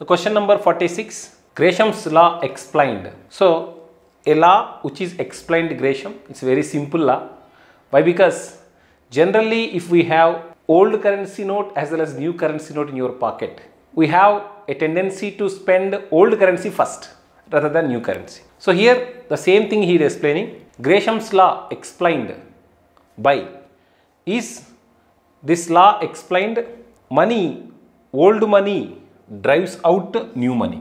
The question number 46, Gresham's law explained. So, a law which is explained Gresham, it's a very simple law. Why? Because generally if we have old currency note as well as new currency note in your pocket, we have a tendency to spend old currency first rather than new currency. So here the same thing he is explaining. Gresham's law explained by is this law explained money, old money drives out new money.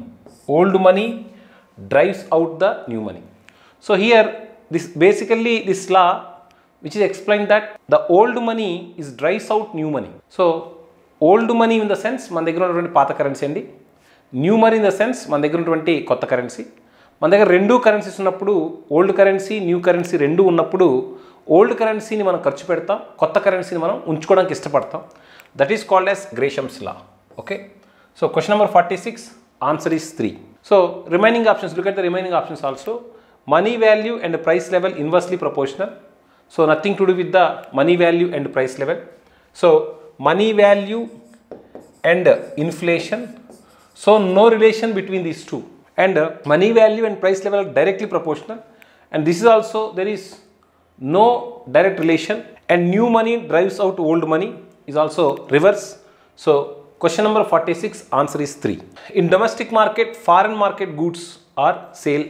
Old money drives out the new money. So here this basically this law which is explained that the old money is drives out new money. So old money in the sense మన దగ్గర ఉన్నటువంటి పాత currency అండి, new money in the sense మన దగ్గర ఉన్నటువంటి కొత్త currency. మన దగ్గర రెండు కరెన్సీస్ ఉన్నప్పుడు ఓల్డ్ కరెన్సీ న్యూ కరెన్సీ రెండు ఉన్నప్పుడు ఓల్డ్ కరెన్సీని మనం ఖర్చు పెడతాం, కొత్త కరెన్సీని మనం ఉంచుకోవడానికి ఇష్టపడతాం. That is called as Gresham's law. Okay, so question number 46 answer is 3. So remaining options, look at the remaining options also. Money value and price level inversely proportional. So nothing to do with the money value and price level. So money value and inflation, so no relation between these two, and money value and price level are directly proportional, and this is also there is no direct relation, and new money drives out old money is also reverse. So question number 46 answer is 3. In domestic market, foreign market goods are sale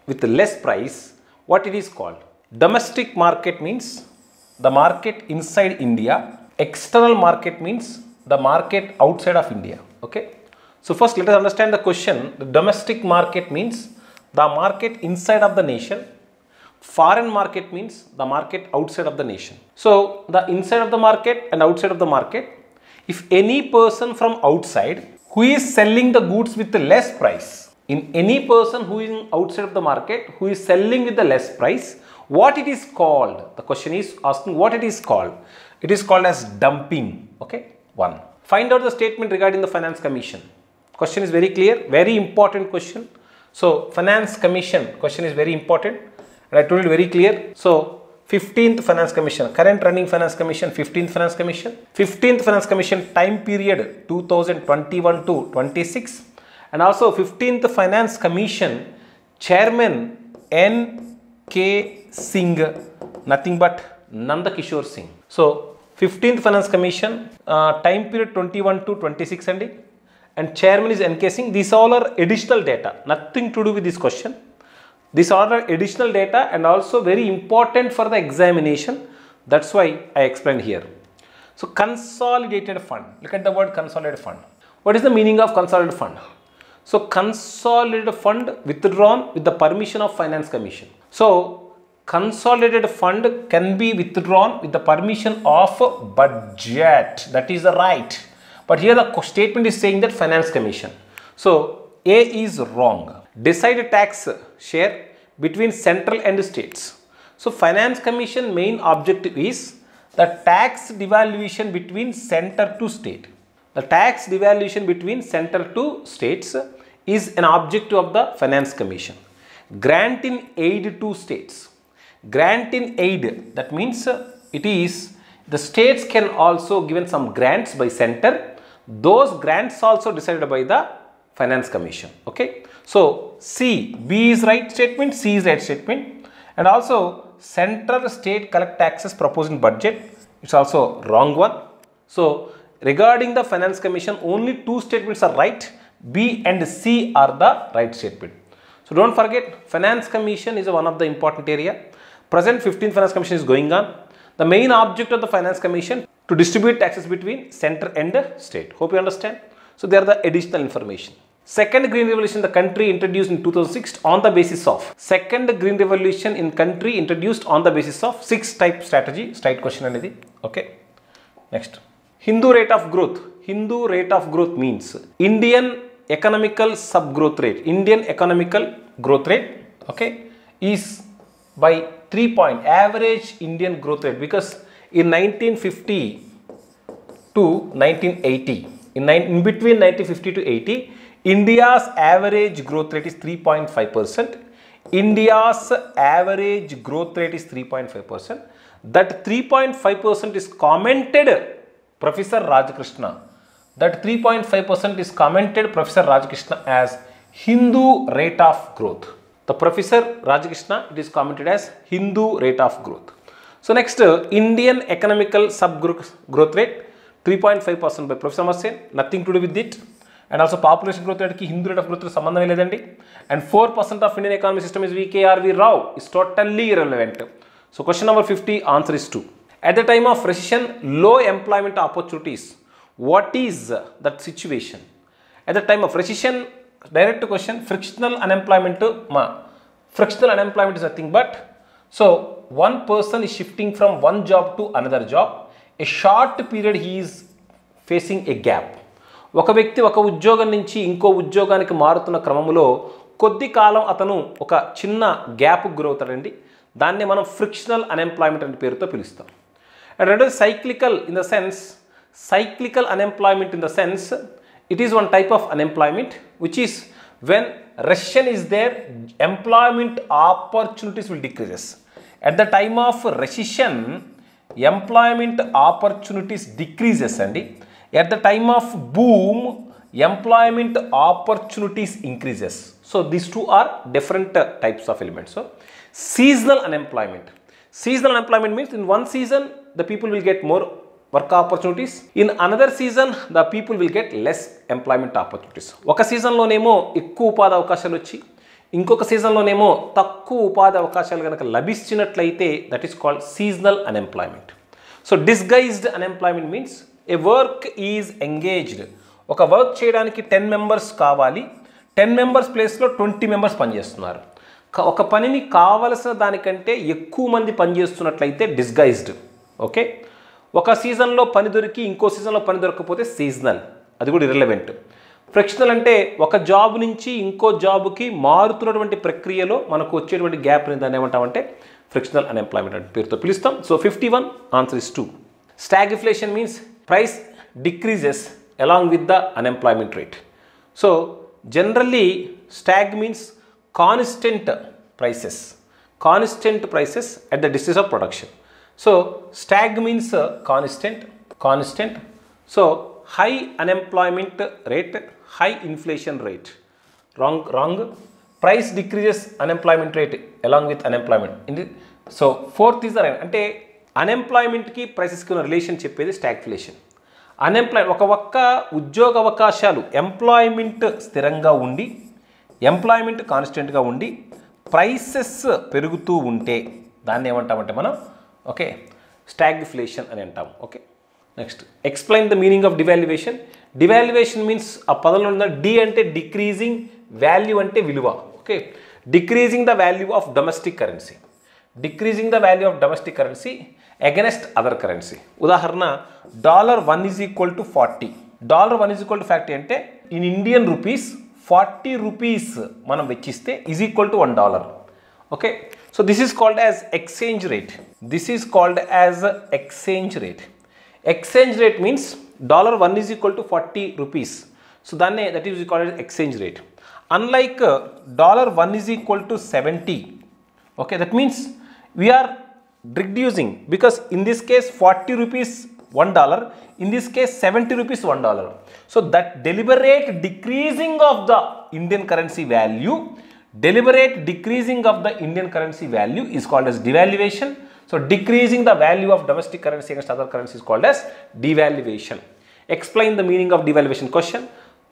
with less price. What it is called? Domestic market means the market inside India. External market means the market outside of India. Okay. So first let us understand the question. The domestic market means the market inside of the nation. Foreign market means the market outside of the nation. So the inside of the market and outside of the market, if any person from outside who is selling the goods with the less price, in any person who is outside of the market who is selling with the less price, what it is called? The question is asking what it is called. It is called as dumping. Okay, 1. Find out the statement regarding the finance commission. Question is very clear, very important question. So finance commission question is very important, and I told you very clear. So 15th finance commission, current running finance commission, 15th finance commission. 15th finance commission time period 2021 to 26, and also 15th finance commission chairman N.K. Singh, nothing but Nanda Kishore Singh. So 15th finance commission time period 21 to 26 and chairman is N.K. Singh. These all are additional data, nothing to do with this question. These all are additional data and also very important for the examination. That's why I explained here. So consolidated fund, look at the word consolidated fund. What is the meaning of consolidated fund? So consolidated fund withdrawn with the permission of finance commission. So consolidated fund can be withdrawn with the permission of budget. That is the right. But here the statement is saying that finance commission. So A is wrong. Decide tax share between central and states. So finance commission main objective is the tax devaluation between center to state. The tax devaluation between center to states is an objective of the finance commission. Grant in aid to states. Grant in aid, that means it is the states can also given some grants by center. Those grants also decided by the finance commission. Okay, so C, B is right statement, C is right statement, and also central state collect taxes proposed in budget, it's also wrong one. So regarding the finance commission only two statements are right, B and C are the right statement. So don't forget finance commission is one of the important area. Present 15th finance commission is going on. The main object of the finance commission to distribute taxes between center and state. Hope you understand. So they are the additional information. Second green revolution the country introduced in 2006 on the basis of. Second green revolution in country introduced on the basis of 6 type strategy. Straight question anedi. Okay. Next. Hindu rate of growth. Hindu rate of growth means Indian economical subgrowth rate. Indian economical growth rate, okay, is by 3 point average Indian growth rate, because in 1950 to 1980, in between 1950 to 80, India's average growth rate is 3.5%. India's average growth rate is 3.5%. That 3.5% is commented Professor Rajkrishna that 3.5% is commented Professor Rajakrishna as Hindu rate of growth. The Professor Rajakrishna, it is commented as Hindu rate of growth. So next, Indian economical growth rate 3.5% by Professor Masen, nothing to do with it. And also population growth rate ki Hindu rate of growth rate sambandham ledandi. And 4% of Indian economic system is VKRV Rao is totally irrelevant. So question number 50, answer is 2. At the time of recession, low employment opportunities. What is that situation? At the time of recession, direct question, frictional unemployment. Frictional unemployment is nothing but, so one person is shifting from one job to another job. A short period he is facing a gap. ఒక వ్యక్తి ఒక ఉద్యోగం నుంచి ఇంకో ఉద్యోగానికి మారుతున్న క్రమంలో కొద్ది కాలం అతను ఒక చిన్న గ్యాప్ గురవుతాడండి. దాన్ని మనం ఫ్రిక్షనల్ అన్ఎంప్లాయ్మెంట్ అనే పేరుతో పిలుస్తాం. అండ్ రెండోది cyclical in the sense, cyclical unemployment in the sense it is one type of unemployment which is when recession is there, employment opportunities will decreases. At the time of recession, employment opportunities decreases and at the time of boom, employment opportunities increases. So these two are different types of elements. So seasonal unemployment. Seasonal unemployment means in one season the people will get more work opportunities. In another season, the people will get less employment opportunities. ఒక సీజన్లోనేమో ఎక్కువ ఉపాధి అవకాశాలు వచ్చి ఇంకొక సీజన్లోనేమో తక్కువ ఉపాధి అవకాశాలు కనుక లభించినట్లయితే that is called seasonal unemployment. So disguised unemployment means a work is engaged. ఒక వర్క్ చేయడానికి 10 మెంబర్స్ కావాలి, 10 మెంబర్స్ ప్లేస్లో 20 మెంబర్స్ పనిచేస్తున్నారు. ఒక పనిని కావలసిన దానికంటే ఎక్కువ మంది పనిచేస్తున్నట్లయితే డిస్గైజ్డ్. ఓకే, ఒక సీజన్లో పని దొరికి ఇంకో సీజన్లో పని దొరకకపోతే సీజనల్, అది కూడా ఇర్రెలెవెంట్. ఫ్రిక్షనల్ అంటే ఒక జాబ్ నుంచి ఇంకో జాబ్కి మారుతున్నటువంటి ప్రక్రియలో మనకు వచ్చేటువంటి గ్యాప్ని దాన్ని ఏమంటామంటే ఫ్రిక్షనల్ అన్ఎంప్లాయ్మెంట్ అంటే పేరుతో పిలుస్తాం. So 51 answer is 2. Stagflation means price decreases along with the unemployment rate. So generally stag means constant prices, constant prices at the distance of production. So stag means constant. So high unemployment rate, high inflation rate. Wrong. Price decreases unemployment rate along with unemployment. So fourth is the right. అంటే అన్ఎంప్లాయ్మెంట్కి ప్రైసెస్కి ఉన్న relation చెప్పేది stagflation. ఒక్క ఉద్యోగ అవకాశాలు employment స్థిరంగా ఉండి, employment కాన్స్టెంట్గా ఉండి, ప్రైసెస్ పెరుగుతూ ఉంటే దాన్ని ఏమంటామంటే మనం ఓకే స్టాగ్ఫ్లేషన్ అని అంటాం. Okay, next explain the meaning of devaluation. Devaluation means ఆ పదంలో ఉన్న డి అంటే డిక్రీజింగ్, వాల్యూ అంటే విలువ. Okay, decreasing the value of domestic currency, decreasing the value of domestic currency against other currency. ఉదాహరణ $1 is equal to 40. $1 is equal to 40 అంటే in Indian rupees 40 rupees మనం వెచ్చిస్తే is equal to $1. Okay, so this is called as exchange rate. This is called as exchange rate. Exchange rate means $1 is equal to 40 rupees. So that is called as exchange rate. Unlike $1 is equal to 70. Okay, that means we are reducing because in this case 40 rupees $1, in this case 70 rupees $1. So that deliberate decreasing of the Indian currency value, deliberate decreasing of the Indian currency value is called as devaluation. So decreasing the value of domestic currency against other currency is called as devaluation. Explain the meaning of devaluation. Question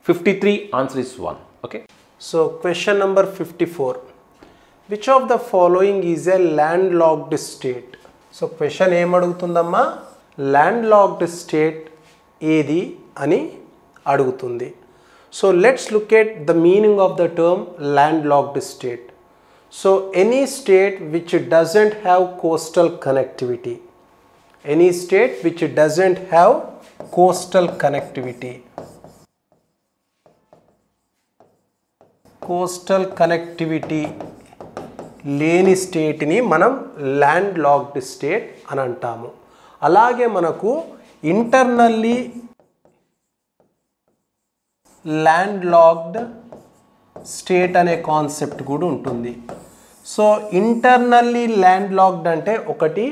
53, answer is 1. Okay, so question number 54, which of the following is a landlocked state? So question em adugutundamma, landlocked state edi ani adugutundi. So let's look at the meaning of the term landlocked state. So any state which doesn't have coastal connectivity, any state which doesn't have coastal connectivity, coastal connectivity లేని స్టేట్ని మనం landlocked state అని అంటాము. అలాగే మనకు internally landlocked state అనే concept కూడా ఉంటుంది. So internally landlocked అంటే ఒకటి,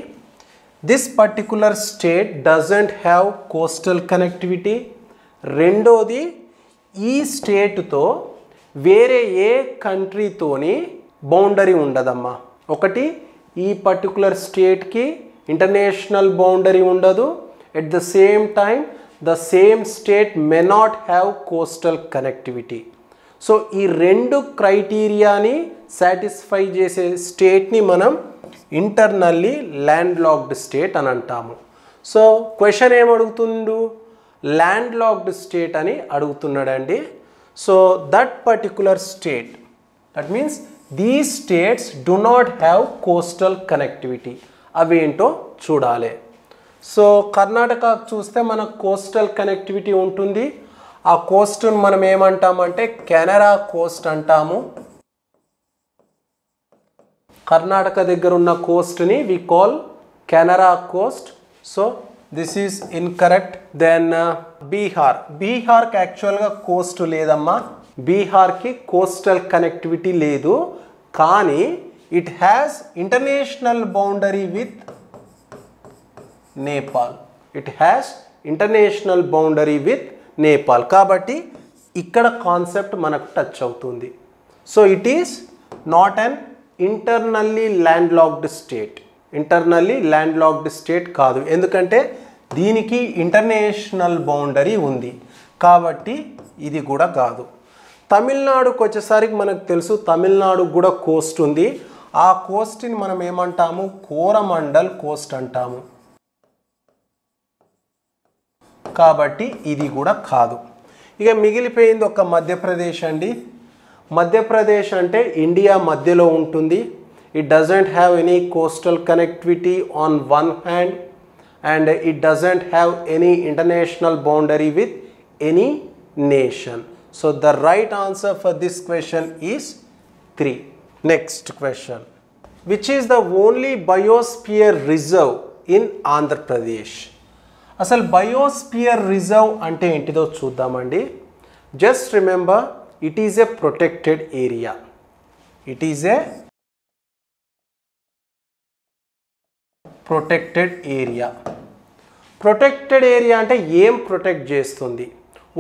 this particular state doesn't have coastal connectivity, రెండోది ఈ స్టేట్తో వేరే ఏ కంట్రీతోని బౌండరీ ఉండదమ్మా. ఒకటి ఈ పర్టికులర్ స్టేట్కి ఇంటర్నేషనల్ బౌండరీ ఉండదు. At the same time the same state may not have coastal connectivity. So ఈ రెండు క్రైటీరియాని సాటిస్ఫై చేసే స్టేట్ని మనం ఇంటర్నల్లీ ల్యాండ్ లాక్డ్ స్టేట్ అని అంటాము. సో క్వశ్చన్ ఏమడుగుతుండు, ల్యాండ్ లాక్డ్ స్టేట్ అని అడుగుతున్నాడండి. So that particular state, that means these states do not have coastal connectivity. అవేంటో చూడాలి. సో కర్ణాటక చూస్తే మనకు కోస్టల్ కనెక్టివిటీ ఉంటుంది. ఆ కోస్ట్ని మనం ఏమంటామంటే కెనరా కోస్ట్ అంటాము. కర్ణాటక దగ్గర ఉన్న కోస్ట్ని we call Canara coast. So this is incorrect. Then బీహార్కి యాక్చువల్గా కోస్ట్ లేదమ్మా. బీహార్కి కోస్టల్ కనెక్టివిటీ లేదు, కానీ it has international boundary with Nepal. It has international boundary with Nepal. కాబట్టి ఇక్కడ కాన్సెప్ట్ మనకు టచ్ అవుతుంది. So it is not an internally land locked state. Internally land locked state కాదు, ఎందుకంటే దీనికి ఇంటర్నేషనల్ బౌండరీ ఉంది. కాబట్టి ఇది కూడా కాదు. తమిళనాడుకు వచ్చేసరికి మనకు తెలుసు, తమిళనాడుకు కూడా కోస్ట్ ఉంది. ఆ కోస్ట్ని మనం ఏమంటాము, కోరమండల్ కోస్ట్ అంటాము. కాబట్టి ఇది కూడా కాదు. ఇక మిగిలిపోయింది ఒక మధ్యప్రదేశ్ అండి. మధ్యప్రదేశ్ అంటే ఇండియా మధ్యలో ఉంటుంది. It doesn't have any coastal connectivity on one hand and it doesn't have any international boundary with any nation. So the right answer for this question is 3. Next question, which is the only biosphere reserve in Andhra Pradesh? అసలు biosphere reserve అంటే ఏంటిదో చూద్దామండి. Just remember, it is a protected area. It is a protected area. Protected area అంటే ఏం protect చేస్తుంది?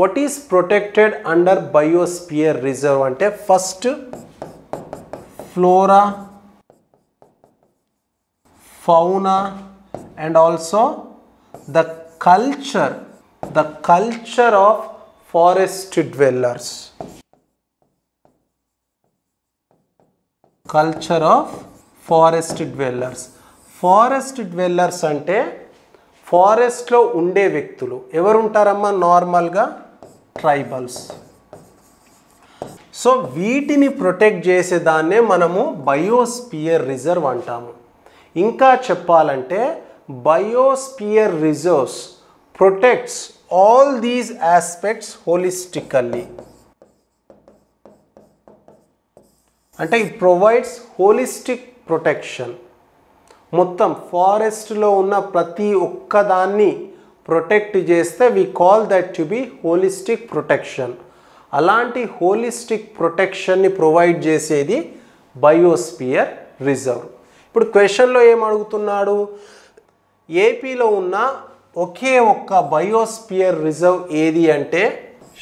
What is protected under biosphere reserve అంటే first flora, fauna and also the culture of forest dwellers. Culture of forest dwellers. Forest dwellers అంటే ఫారెస్ట్లో ఉండే వ్యక్తులు. ఎవరు ఉంటారమ్మా? నార్మల్గా ట్రైబల్స్. సో వీటిని ప్రొటెక్ట్ చేసేదాన్నే మనము బయోస్పియర్ రిజర్వ్ అంటాము. ఇంకా చెప్పాలంటే biosphere reserves protects all these aspects holistically. అంటే it provides holistic protection. మొత్తం ఫారెస్ట్లో ఉన్న ప్రతి ఒక్కదాన్ని ప్రొటెక్ట్ చేస్తే we call that to be holistic protection. అలాంటి holistic protectionని ప్రొవైడ్ చేసేది బయోస్పియర్ రిజర్వ్. ఇప్పుడు క్వశ్చన్లో ఏం అడుగుతున్నాడు? ఏపీలో ఉన్న ఒకే ఒక్క బయోస్పియర్ రిజర్వ్ ఏది అంటే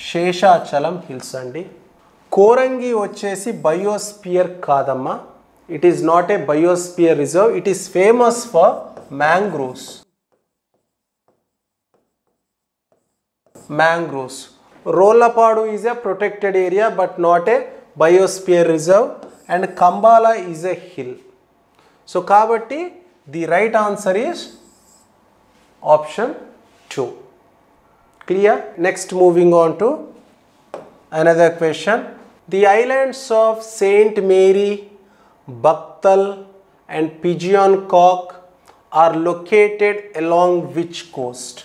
శేషాచలం హిల్స్ అండి. కోరంగి వచ్చేసి బయోస్పియర్ కాదమ్మా. It is not a biosphere reserve. It is famous for mangroves. Rollapadu is a protected area but not a biosphere reserve and Kambala is a hill. So కాబట్టి the right answer is option 2. Clear? Next, moving on to another question. The islands of Saint Mary, Bakhtal and Pigeoncock are located along which coast?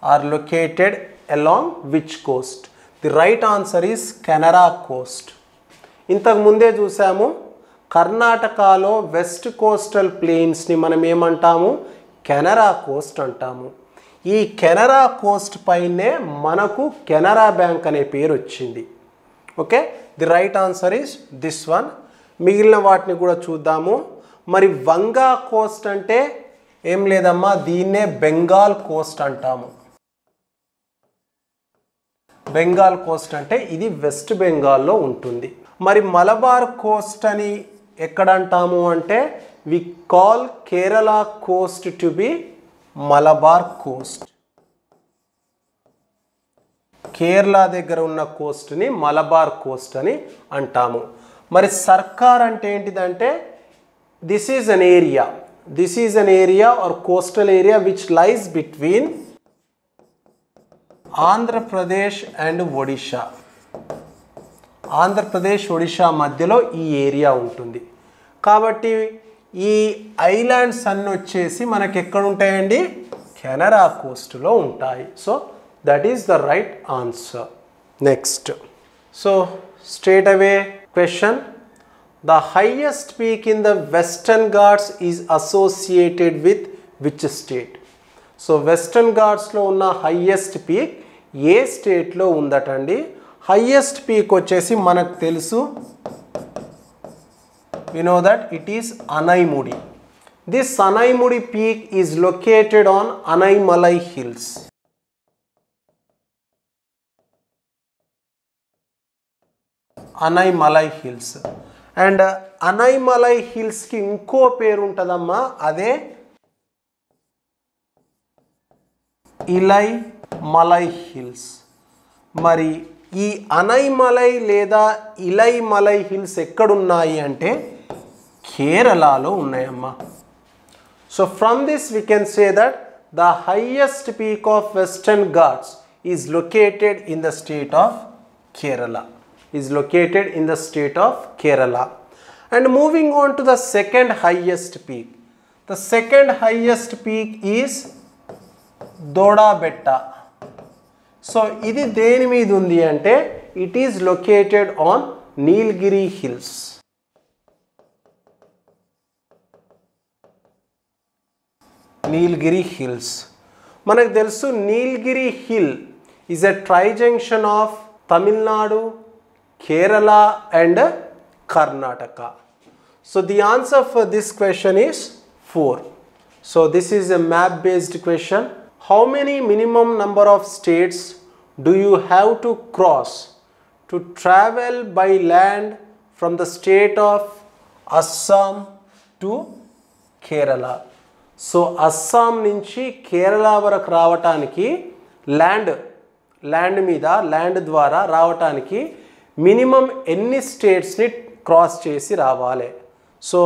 Are located along which coast? The right answer is Canara coast. ఇంతకు ముందే చూసాము, కర్ణాటకలో west coastal ప్లేన్స్ని మనం ఏమంటాము? Canara Coast అంటాము. ఈ Canara Coast పైనే మనకు కెనరా బ్యాంక్ అనే పేరు వచ్చింది. Okay, the right answer is this one. మిగిలిన వాటిని కూడా చూద్దాము. మరి వంగా కోస్ట్ అంటే ఏం లేదమ్మా, దీన్నే బెంగాల్ కోస్ట్ అంటాము. బెంగాల్ కోస్ట్ అంటే ఇది వెస్ట్ బెంగాల్లో ఉంటుంది. మరి మలబార్ కోస్ట్ అని ఎక్కడ అంటాము అంటే we call Kerala coast to be Malabar coast. Kerala దగ్గర ఉన్న కోస్ట్ని మలబార్ కోస్ట్ అని అంటాము. మరి సర్కార్ అంటే ఏంటిదంటే this is an area or coastal area which lies between Andhra Pradesh and Odisha. Andhra Pradesh Odisha మధ్యలో ఈ ఏరియా ఉంటుంది. కాబట్టి ఈ ఐలాండ్స్ అన్నీ వచ్చేసి మనకి ఎక్కడ ఉంటాయండి? కెనరా కోస్ట్లో ఉంటాయి. So that is the right answer. Next, so straight away question, the highest peak in the Western Ghats is associated with which state? So Western Ghats lo unna highest peak A state లో ఉందటండి? highest peak వచ్చేసి మనకు తెలుసు, we know that it is Anaimudi. This Anaimudi peak is located on Anaimalai hills. Anaimalai hills. And Anaimalai హిల్స్కి ఇంకో పేరు ఉంటుందమ్మా, అదే ఇలై malai hills. మరి ఈ అనైమలై లేదా ఇలై మలై హిల్స్ ఎక్కడున్నాయి అంటే కేరళలో ఉన్నాయమ్మా. So from this we can say that the highest peak of western Ghats is located in the state of Kerala. Is located in the state of Kerala. And moving on to the second highest peak. The second highest peak is Dodabetta. So ఇది దేని మీద ఉంది అంటే it is located on Nilgiri Hills. Nilgiri Hills. మనకు తెలుసు Nilgiri Hill is a trijunction of Tamil Nadu, Kerala and Karnataka. So the answer for this question is 4. So this is a map based question. How many minimum number of states do you have to cross to travel by land from the state of Assam to Kerala? So Assam నుంచి కేరళ వరకు రావటానికి land ద్వారా రావటానికి minimum ఎన్ని స్టేట్స్ని cross చేసి రావాలి? So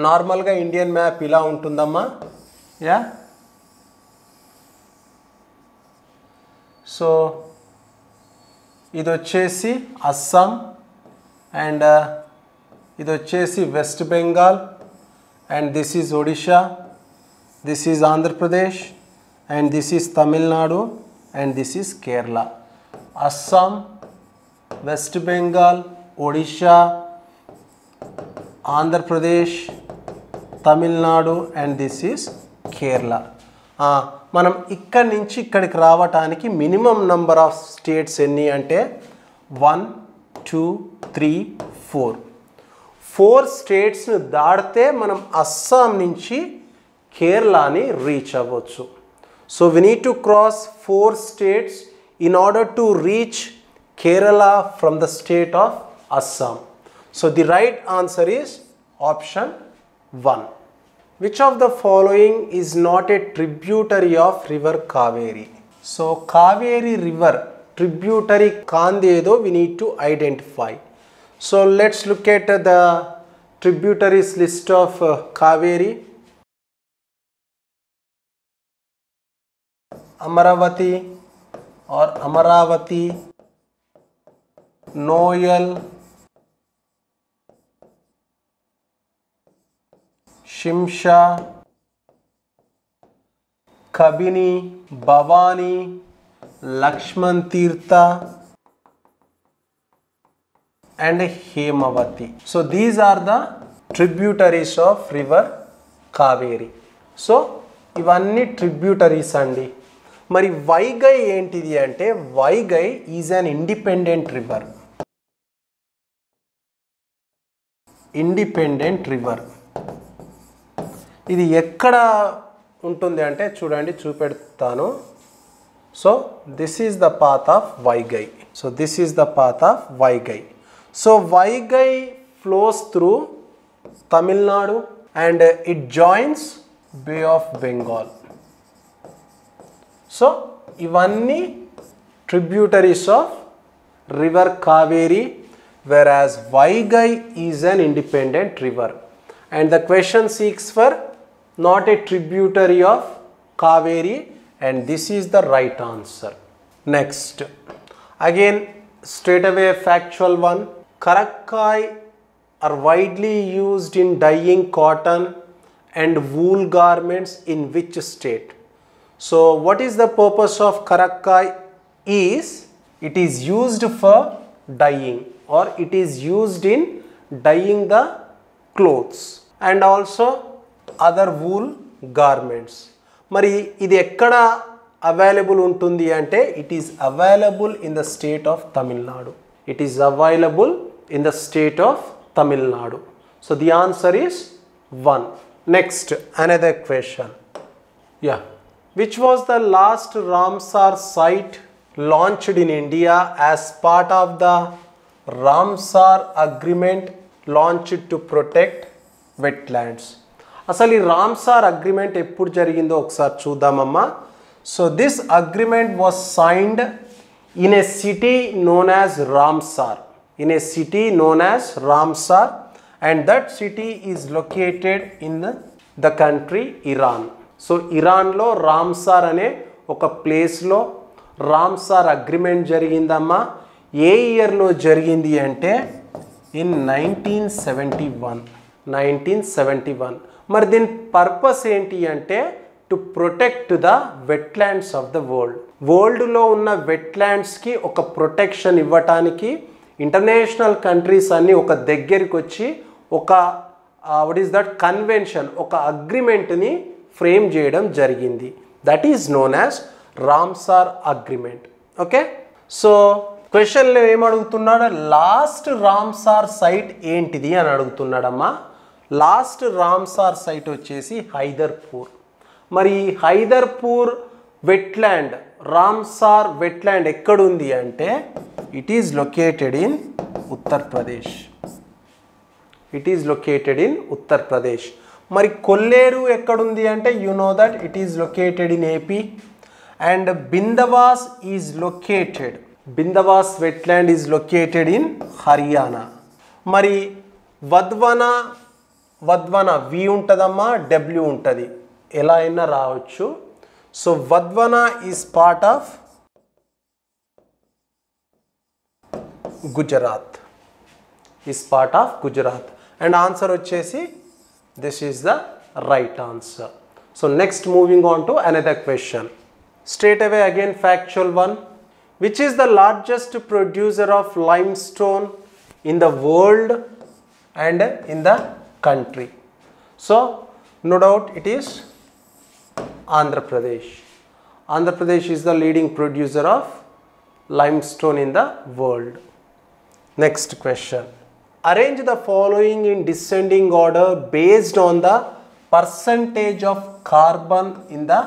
నార్మల్గా Indian map ఇలా ఉంటుందమ్మా. యా, సో ఇది వచ్చేసి అస్సాం అండ్ ఇది వచ్చేసి west Bengal and this is Odisha, this is Andhra Pradesh and this is Tamil Nadu and this is Kerala. Assam, west Bengal, Odisha, Andhra Pradesh, Tamil Nadu and this is Kerala. మనం ఇక్కడి నుంచి ఇక్కడికి రావటానికి మినిమం నంబర్ ఆఫ్ స్టేట్స్ ఎన్ని అంటే 1, 2, 3, 4. 4 స్టేట్స్ను దాటితే మనం అస్సాం నుంచి కేరళని రీచ్ అవ్వచ్చు. So we need to cross 4 states in order to reach Kerala from the state of Assam. So the right answer is option 1. Which of the following is not a tributary of river Kaveri? So Kaveri river tributary kandedo we need to identify. So let's look at the tributaries list of Kaveri. Amaravati or Amaravati, Noyal, Shimsha, Kabini, Bhavani, Lakshman Tirtha and Hemavati. So these are the tributaries of river Kaveri. So ఇవన్నీ tributaries అండి. మరి వైగై ఏంటిది అంటే Vaigai is an independent river. Independent river ఇది ఎక్కడ ఉంటుంది అంటే చూడండి, చూపెడతాను. So this is the path of Vaigai. So this is the path of Vaigai. So Vaigai flows through Tamil Nadu and it joins Bay of Bengal. So ivanni tributaries of river Kaveri, whereas Vaigai is an independent river. And the question seeks for not a tributary of Kaveri, and this is the right answer. Next, again straight away a factual one. Karakkai are widely used in dyeing cotton and wool garments in which state? So what is the purpose of Karakkai? It is used for dyeing, or it is used in dyeing the clothes and also other wool garments. మరి ఇది ఎక్కడ available ఉంటుంది అంటే it is available in the state of Tamil Nadu. It is available in the state of Tamil Nadu. So the answer is 1. Next, another question. Yeah. Which was the last Ramsar site launched in India as part of the Ramsar agreement launched to protect wetlands? అసలు ఈ Ramsar agreement ఎప్పుడు జరిగిందో ఒకసారి చూద్దామమ్మా. So this agreement was signed in a city known as Ramsar. In a city known as Ramsar, and that city is located in the country Iran. So ఇరాన్లో Ramsar అనే ఒక ప్లేస్లో రామ్సార్ అగ్రిమెంట్ జరిగిందమ్మా. ఏ ఇయర్లో జరిగింది అంటే ఇన్ 1971. మరి దీని పర్పస్ ఏంటి అంటే to protect the wetlands of the వరల్డ్లో ఉన్న వెట్లాండ్స్కి ఒక ప్రొటెక్షన్ ఇవ్వటానికి ఇంటర్నేషనల్ కంట్రీస్ అన్నీ ఒక దగ్గరికి వచ్చి ఒక వాట్ ఈస్ దట్ కన్వెన్షన్, ఒక అగ్రిమెంట్ని ఫ్రేమ్ చేయడం జరిగింది. That is known as Ramsar agreement. Okay, so క్వశ్చన్లో ఏమడుగుతున్నాడు, లాస్ట్ రామ్సార్ సైట్ ఏంటిది అని అడుగుతున్నాడమ్మా. లాస్ట్ రామ్సార్ సైట్ వచ్చేసి హైదర్పూర్. మరి హైదర్పూర్ వెట్లాండ్, రామ్సార్ వెట్లాండ్ ఎక్కడుంది అంటే it is located in Uttar Pradesh. మరి కొల్లేరు ఎక్కడుంది అంటే you know that it is located in AP. And Bhindawas wetland is located in Haryana. మరి వద్వన వి ఉంటుందమ్మా, డబ్ల్యూ ఉంటుంది, ఎలా అయినా రావచ్చు. So Wadhwana is part of Gujarat. And answer వచ్చేసి this is the right answer. So next moving on to another question. Straight away again factual one. Which is the largest producer of limestone in the world and in the country? So no doubt it is Andhra Pradesh. Andhra Pradesh is the leading producer of limestone in the world. Next question. Arrange the following in descending order based on the percentage of carbon in the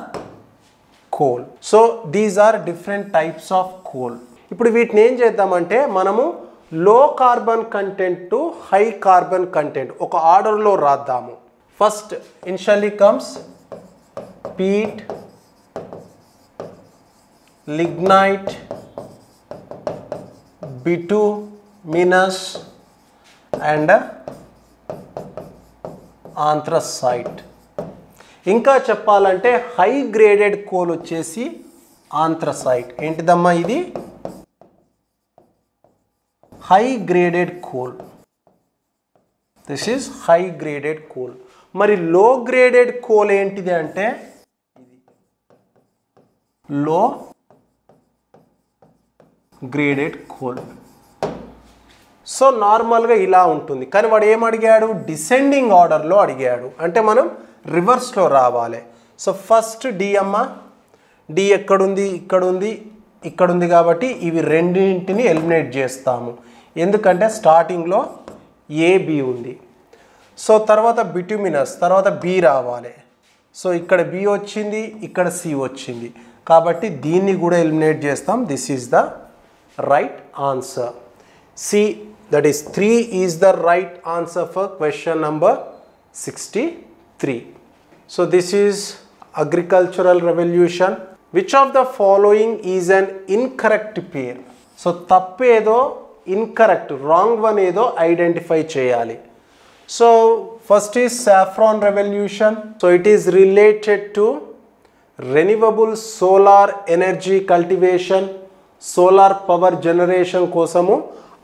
coal. So these are different types of coal. ఇప్పుడు వీటిని ఏం చేద్దామంటే మనము low carbon content to high carbon content ఒక ఆర్డర్లో రాద్దాము. First initially comes peat, lignite, bituminous and anthracite. ఇంకా చెప్పాలంటే హై గ్రేడెడ్ కోల్ వచ్చేసి ఆంథ్రసైట్. ఏంటిదమ్మా ఇది? High graded coal. This is high graded coal. మరి లో గ్రేడెడ్ కోల్ ఏంటిది అంటే ఇది లో గ్రేడెడ్ కోల్. సో నార్మల్గా ఇలా ఉంటుంది, కానీ వాడు ఏం అడిగాడు, డిసెండింగ్ ఆర్డర్లో అడిగాడు. అంటే మనం రివర్స్లో రావాలి. సో ఫస్ట్ డి అమ్మ, డి ఎక్కడుంది, ఇక్కడుంది కాబట్టి ఇవి రెండింటిని ఎలిమినేట్ చేస్తాము, ఎందుకంటే స్టార్టింగ్లో ఏబి ఉంది. సో తర్వాత బిటుమినస్, తర్వాత బి రావాలి. సో ఇక్కడ బి వచ్చింది, ఇక్కడ సి వచ్చింది. కాబట్టి దీన్ని కూడా ఎలిమినేట్ చేస్తాం. This is the right answer. C, that is 3 is the right answer for question number 63. So this is agricultural revolution. Which of the following is an incorrect pair? So tappedo incorrect, wrong one edo identify cheyali. So first is saffron revolution. So it is related to renewable solar energy cultivation, solar power generation kosamu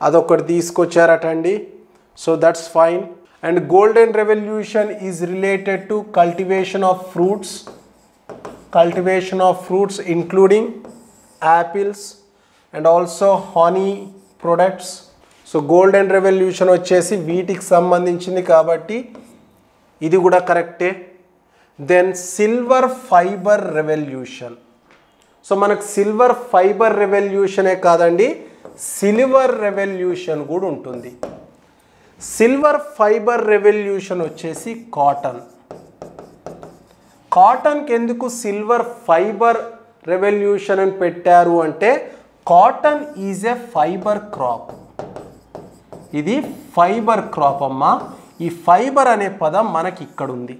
అదొకటి తీసుకొచ్చారటండి. So that's fine. And golden revolution is related to cultivation of fruits including apples and also honey products. So golden revolution వచ్చేసి వీటికి సంబంధించింది కాబట్టి ఇది కూడా కరెక్టే. Then silver fiber revolution. So మనకు సిల్వర్ ఫైబర్ రెవల్యూషనే కాదండి, సిల్వర్ రెవల్యూషన్ కూడా ఉంటుంది. సిల్వర్ ఫైబర్ రెవల్యూషన్ వచ్చేసి కాటన్కి ఎందుకు సిల్వర్ ఫైబర్ రెవల్యూషన్ అని పెట్టారు అంటే cotton is a fibre crop. ఇది ఫైబర్ క్రాప్ అమ్మా. ఈ ఫైబర్ అనే పదం మనకి ఇక్కడ ఉంది.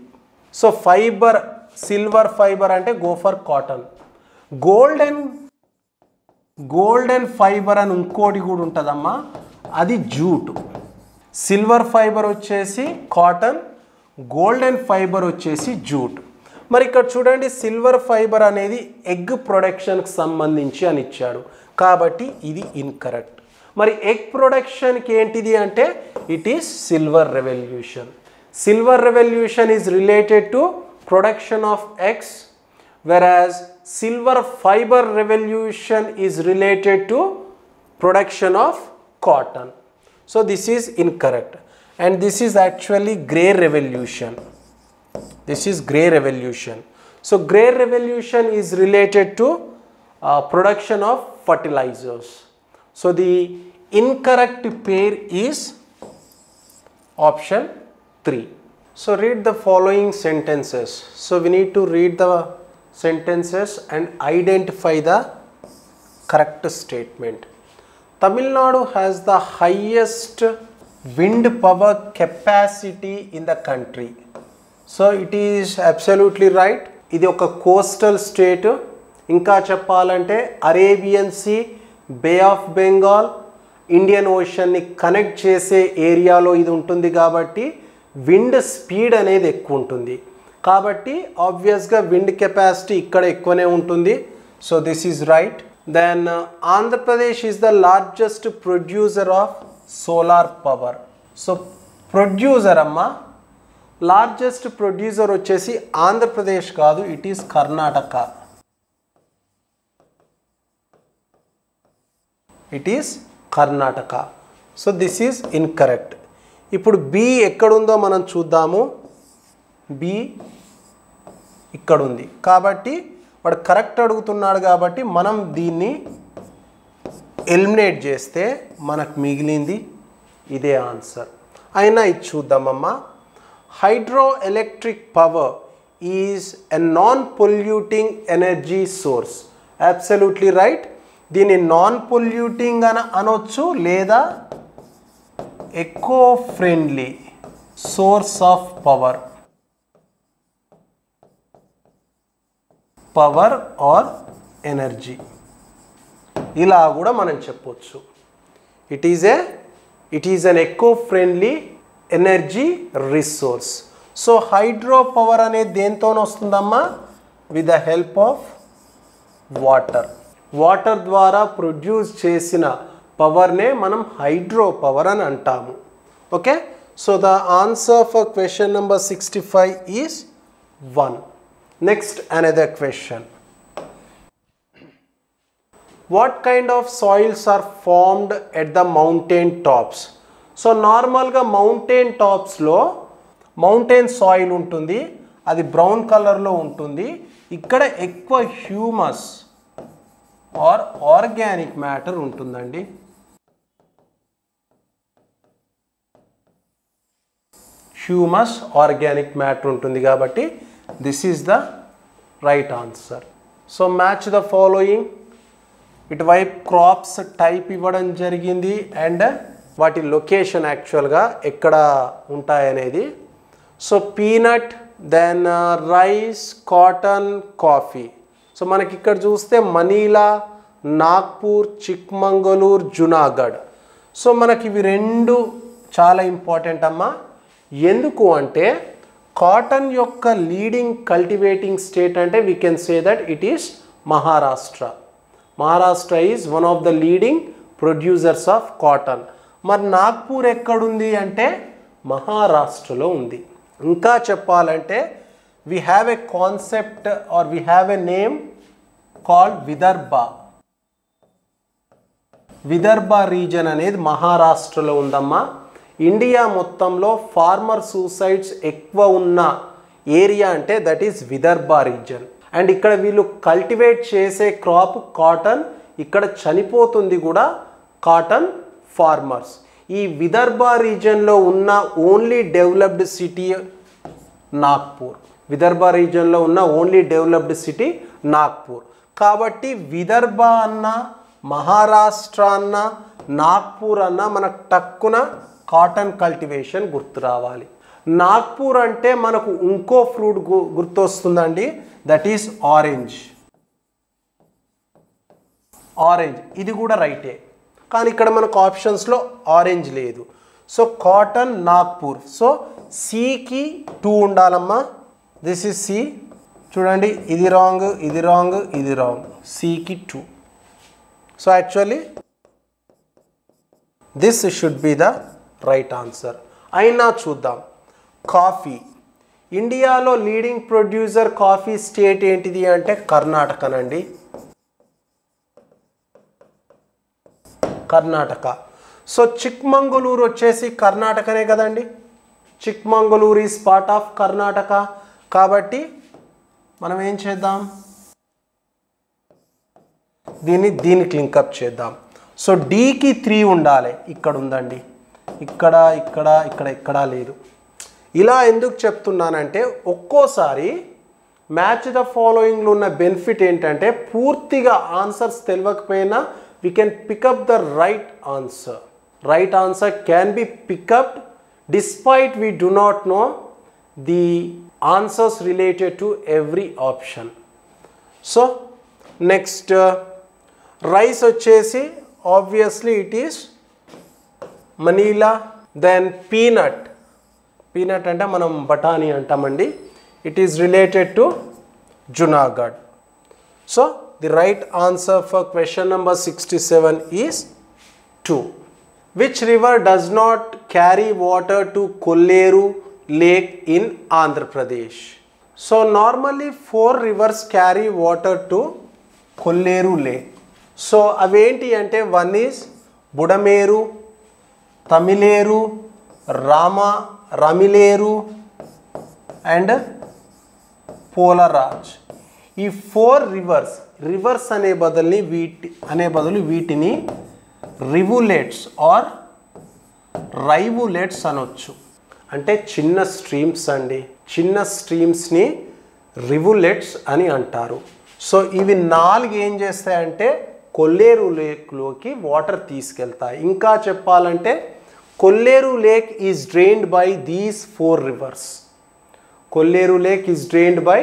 సో ఫైబర్, సిల్వర్ ఫైబర్ అంటే go for cotton. Golden fibre అని ఇంకోటి కూడా ఉంటుందమ్మా, అది జూట్. సిల్వర్ ఫైబర్ వచ్చేసి కాటన్, గోల్డెన్ ఫైబర్ వచ్చేసి జూట్. మరి ఇక్కడ చూడండి, సిల్వర్ ఫైబర్ అనేది ఎగ్ ప్రొడక్షన్కి సంబంధించి అని ఇచ్చాడు కాబట్టి ఇది ఇన్కరెక్ట్. మరి ఎగ్ ప్రొడక్షన్కి ఏంటిది అంటే it is silver revolution. Silver revolution is related to production of eggs, whereas silver fiber revolution is related to production of cotton. So this is incorrect, and this is actually grey revolution. This is grey revolution. So grey revolution is related to production of fertilizers. So the incorrect pair is option 3. So read the following sentences. So we need to read the sentences and identify the correct statement. Tamil Nadu has the highest wind power capacity in the country. So it is absolutely right. ఇది ఒక coastal state. ఇంకా చెప్పాలంటే Arabian sea, bay of Bengal, Indian ఓషన్ని connect చేసే ఏరియాలో ఇది ఉంటుంది కాబట్టి విండ్ స్పీడ్ అనేది ఎక్కువ ఉంటుంది. కాబట్టి ఆబ్వియస్గా విండ్ కెపాసిటీ ఇక్కడ ఎక్కువనే ఉంటుంది. So this is right. Then Andhra Pradesh is the largest producer of solar power. So producer అమ్మా, లార్జెస్ట్ ప్రొడ్యూసర్ వచ్చేసి ఆంధ్రప్రదేశ్ కాదు, it is Karnataka. So this is incorrect. ఇప్పుడు బి ఎక్కడుందో మనం చూద్దాము. బి ఇక్కడ ఉంది కాబట్టి వాడు కరెక్ట్ అడుగుతున్నాడు కాబట్టి మనం దీన్ని ఎలిమినేట్ చేస్తే మనకు మిగిలింది ఇదే ఆన్సర్. అయినా ఇది చూద్దామమ్మా. Hydro electric power is a non polluting energy source. Absolutely right. దీన్ని నాన్ పొల్యూటింగ్ అని అనొచ్చు లేదా eco friendly source of power or energy ఇలా కూడా మనం చెప్పొచ్చు. It is an eco friendly energy resource. So hydro power అనేది దేంతో వస్తుందమ్మా? With the help of water ద్వారా ప్రొడ్యూస్ చేసిన పవర్నే మనం హైడ్రో పవర్ అని అంటాము. Okay, so the answer for question number 65 is 1. Next, another question. What kind of soils are formed at the mountain tops? So normal ga mountain tops lo mountain soil untundi, adi brown color lo untundi. Ikkada ekwa humus or organic matter untundandi. Humus organic matter untundi kabatti this is the right answer. So match the following. ఇటువైపు crops type ఇవ్వడం జరిగింది and వాటి location యాక్చువల్గా ఎక్కడ ఉంటాయనేది. So peanut, then rice, cotton, coffee. So మనకి ఇక్కడ చూస్తే మనీలా, నాగ్పూర్, చిక్మంగళూరు, జునాగఢ్. సో మనకి ఇవి రెండు చాలా ఇంపార్టెంట్ అమ్మా. ఎందుకు అంటే కాటన్ యొక్క లీడింగ్ కల్టివేటింగ్ స్టేట్ అంటే we can say that it is Maharashtra. Maharashtra is one of the leading producers of cotton. మరి నాగ్పూర్ ఎక్కడుంది అంటే మహారాష్ట్రలో ఉంది. ఇంకా చెప్పాలంటే we have a concept or we have a name called Vidarbha. Vidarbha reason అనేది మహారాష్ట్రలో ఉందమ్మా. ఇండియా మొత్తంలో ఫార్మర్ సూసైడ్స్ ఎక్కువ ఉన్న ఏరియా అంటే that is Vidarbha reason. And ఇక్కడ వీళ్ళు కల్టివేట్ చేసే క్రాప్ కాటన్, ఇక్కడ చనిపోతుంది కూడా కాటన్ ఫార్మర్స్. ఈ విదర్భ రీజన్లో ఉన్న only developed city Nagpur. Vidarbha రీజన్లో ఉన్న ఓన్లీ డెవలప్డ్ సిటీ నాగ్పూర్. కాబట్టి విదర్భ అన్న, మహారాష్ట్ర అన్న, నాగ్పూర్ అన్న మనకు టక్కున కాటన్ కల్టివేషన్ గుర్తు రావాలి. నాగ్పూర్ అంటే మనకు ఇంకో ఫ్రూట్ గుర్తొస్తుందండి, దట్ ఈస్ ఆరెంజ్. ఆరెంజ్ ఇది కూడా రైటే, కానీ ఇక్కడ మనకు ఆప్షన్స్లో ఆరెంజ్ లేదు. So cotton Nagpur. సో సికి 2 ఉండాలమ్మా. This is C. చూడండి ఇది రాంగ్, ఇది రాంగ్, ఇది రాంగ్. సికి 2. So actually this should be the right answer. అయినా చూద్దాం. కాఫీ. ఇండియాలో లీడింగ్ ప్రొడ్యూసర్ కాఫీ స్టేట్ ఏంటిది అంటే కర్ణాటకనండి. కర్ణాటక. సో చిక్మంగళూరు వచ్చేసి కర్ణాటకనే కదండి. Chikmagalur is part of Karnataka. కాబట్టి మనం ఏం చేద్దాం, దీనికి లింకప్ చేద్దాం. సో డికి 3 ఉండాలి. ఇక్కడ ఉందండి, ఇక్కడ ఇక్కడ ఇక్కడ ఎక్కడా లేదు. ఇలా ఎందుకు చెప్తున్నానంటే ఒక్కోసారి మ్యాచ్ ద ఫాలోయింగ్లో ఉన్న బెనిఫిట్ ఏంటంటే పూర్తిగా ఆన్సర్స్ తెలియకపోయినా we can pick up the right answer. Right answer can be picked up despite we do not know the answers related to every option. So next rice వచ్చేసి obviously it is Manila. Then peanut. Peanut అంటే మనం బఠానీ అంటామండి. It is related to Junagadh. So the right answer for question number 67 is 2. Which river does not carry water to Kolleru Lake in Andhra Pradesh? So normally 4 rivers carry water to Kolleru Lake. So aventi ante one is Budameru, Tamileru, Ramileru and Polaraj. ఈ 4 reverse అనే బదులు వీటిని రివులెట్స్ are రైవులెట్స్ అనొచ్చు. అంటే చిన్న streams అండి. చిన్న స్ట్రీమ్స్ని రివులెట్స్ అని అంటారు. సో ఇవి 4 ఏం చేస్తాయంటే కొల్లేరు లేక్లోకి వాటర్ తీసుకెళ్తాయి. ఇంకా చెప్పాలంటే Kolleru lake is drained by these 4 rivers. Kolleru lake is drained by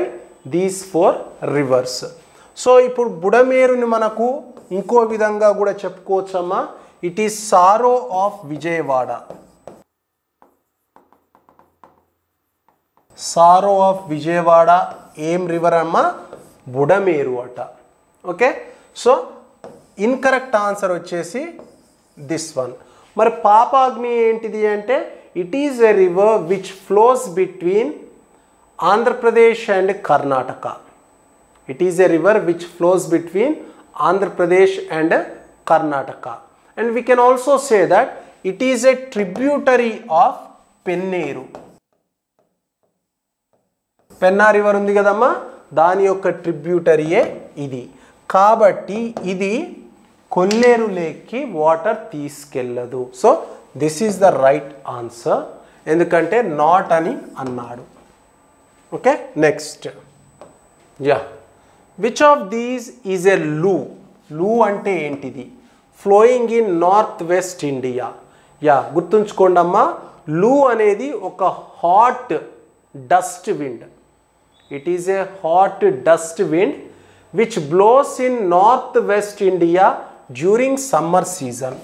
these 4 rivers. So ఇప్పుడు బుడమేరుని మనకు ఇంకో విధంగా కూడా చెప్పుకోవచ్చమ్మా. It is sorrow of Vijayawada. Sorrow of Vijayawada ఏం రివర్ అమ్మా? బుడమేరు అట. ఓకే. సో ఇన్కరెక్ట్ ఆన్సర్ వచ్చేసి దిస్ వన్. మరి పాపాగ్ని ఏంటిది అంటే it is a river which flows between Andhra Pradesh and Karnataka. It is a river which flows between Andhra Pradesh and Karnataka. And we can also say that it is a tributary of Penneru. Penna river undi kadamma, దాని యొక్క ట్రిబ్యూటరీయే ఇది. కాబట్టి ఇది కొల్లేరు లేక్కి water తీసుకెళ్ళదు. So this is the right answer. ఎందుకంటే not అని అన్నాడు. Okay. Next which of these is a loo? Loo అంటే ఏంటిది? Flowing in north west India. Yeah, గుర్తుంచుకోండి అమ్మా, లూ అనేది ఒక hot dust wind. It is a hot dust wind which blows in north west India during summer season.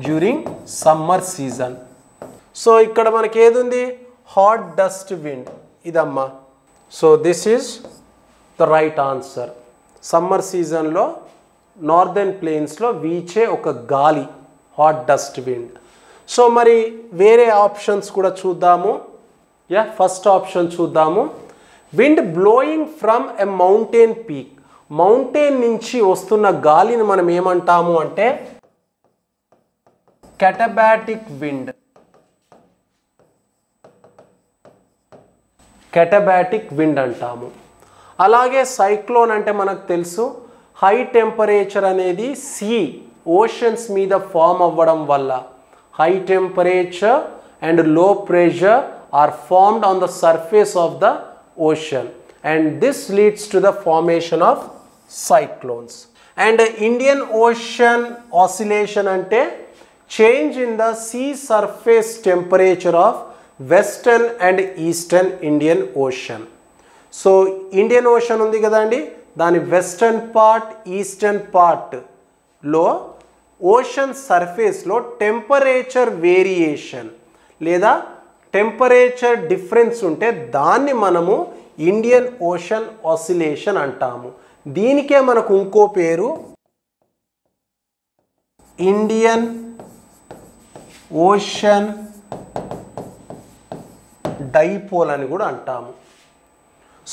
During summer season. So ఇక్కడ మనకి ఏది ఉంది? Hot dust wind. ఇదమ్మా. So this is the right answer. Summer సీజన్లో northern ప్లేన్స్లో వీచే ఒక గాలి, hot dust wind. So మరి వేరే ఆప్షన్స్ కూడా చూద్దాము. యా, ఫస్ట్ ఆప్షన్ చూద్దాము. Wind blowing from a mountain peak. Mountain నుంచి వస్తున్న గాలిని మనం ఏమంటాము అంటే కెటబాటిక్ విండ్. కెటబాటిక్ విండ్ అంటాము. అలాగే సైక్లోన్ అంటే మనకు తెలుసు, హై టెంపరేచర్ అనేది సీ, ఓషన్స్ మీద ఫామ్ అవ్వడం వల్ల high temperature and low pressure are formed on the surface of the ocean, and this leads to the formation of cyclones. And Indian Ocean oscillation ante change in the sea surface temperature of western and eastern Indian Ocean. So Indian Ocean undi kada andi, dani western part eastern part lo ocean surface lo temperature variation లేదా temperature difference ఉంటే దాన్ని మనము Indian ocean oscillation అంటాము. దీనికే మనకు ఇంకో పేరు Indian ocean dipole అని కూడా అంటాము.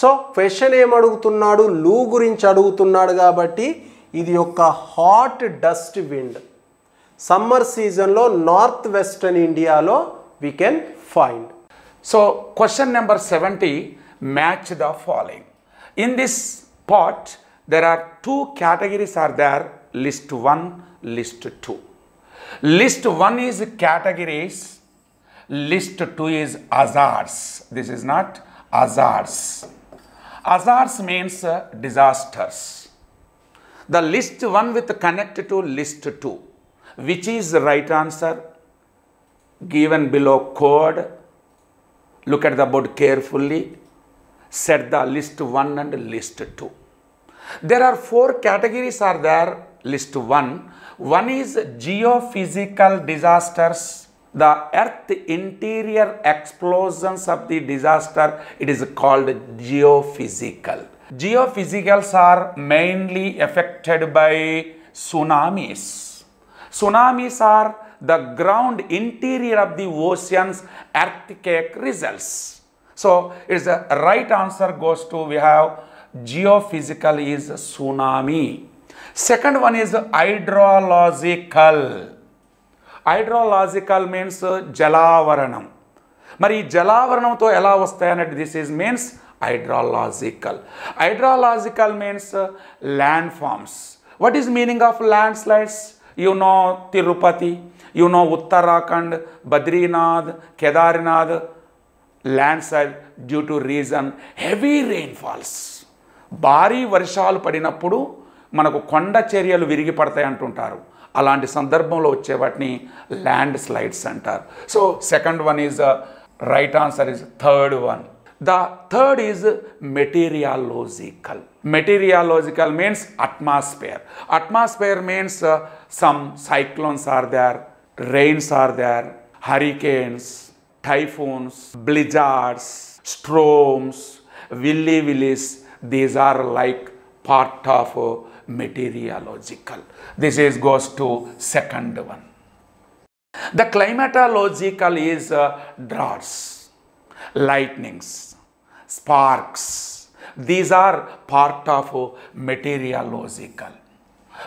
సో క్వశ్చన్ ఏమడుగుతున్నాడు? లూ గురించి అడుగుతున్నాడు కాబట్టి ఇది ఒక హాట్ డస్ట్ విండ్. సమ్మర్ సీజన్లో నార్త్ వెస్టర్న్ ఇండియాలో we can find. So question number 70, match the following. In this part there are two categories are there, list 1, list 2. List 1 is categories, list 2 is hazards. This is not hazards. Hazards means disasters. The list 1 with connect to list 2. Which is the right answer? Given below code. Look at the board carefully. Set the list 1 and list 2. There are 4 categories are there. List 1. One is geophysical disasters. The earth interior explosions of the disaster, it is called geophysical. Geophysicals are mainly affected by tsunamis. Tsunamis are the ground interior of the oceans earthquake results. So it's the right answer goes to, we have geophysical is tsunami. Second one is hydrological. Hydrological means jalavaranam. Mari jalavaranamto ela vastayanante, this is means hydrological. Hydrological means landforms. What is meaning of landslides? You know Tirupati, you know Uttarakhand, Badrinath, Kedarnath, landslide due to reason heavy rainfalls. భారీ వర్షాలు పడినప్పుడు మనకు కొండ చర్యలు విరిగి పడతాయి అంటుంటారు. అలాంటి సందర్భంలో వచ్చే వాటిని ల్యాండ్ స్లైడ్స్ అంటారు. So second one is right answer is third one. The third is meteorological. Meteorological means atmosphere. Atmosphere means some cyclones are there, rains are there, hurricanes, typhoons, blizzards, storms, willy-willies. These are like part of meteorological. This is goes to second one. The climatological is droughts, lightnings, sparks. These are part of meteorological.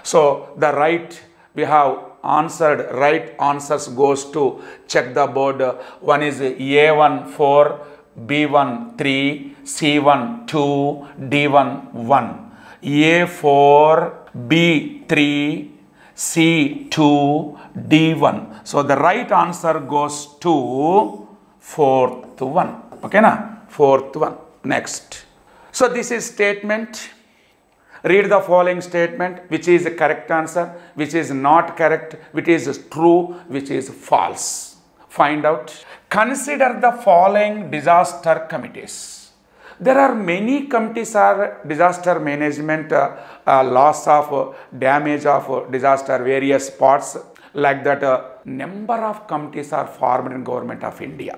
So the right, we have answered, right answers goes to, check the board. One is A1 4, B1 3, C1 2, D1 1. A4, B3, C2, D1. So the right answer goes to fourth one. Okay na? Fourth one. Next. So this is statement. Read the following statement, which is the correct answer, which is not correct, which is true, which is false. Find out. Consider the following disaster committees. There are many committees are disaster management, loss of damage of disaster, various parts like that. Number of committees are formed in Government of India.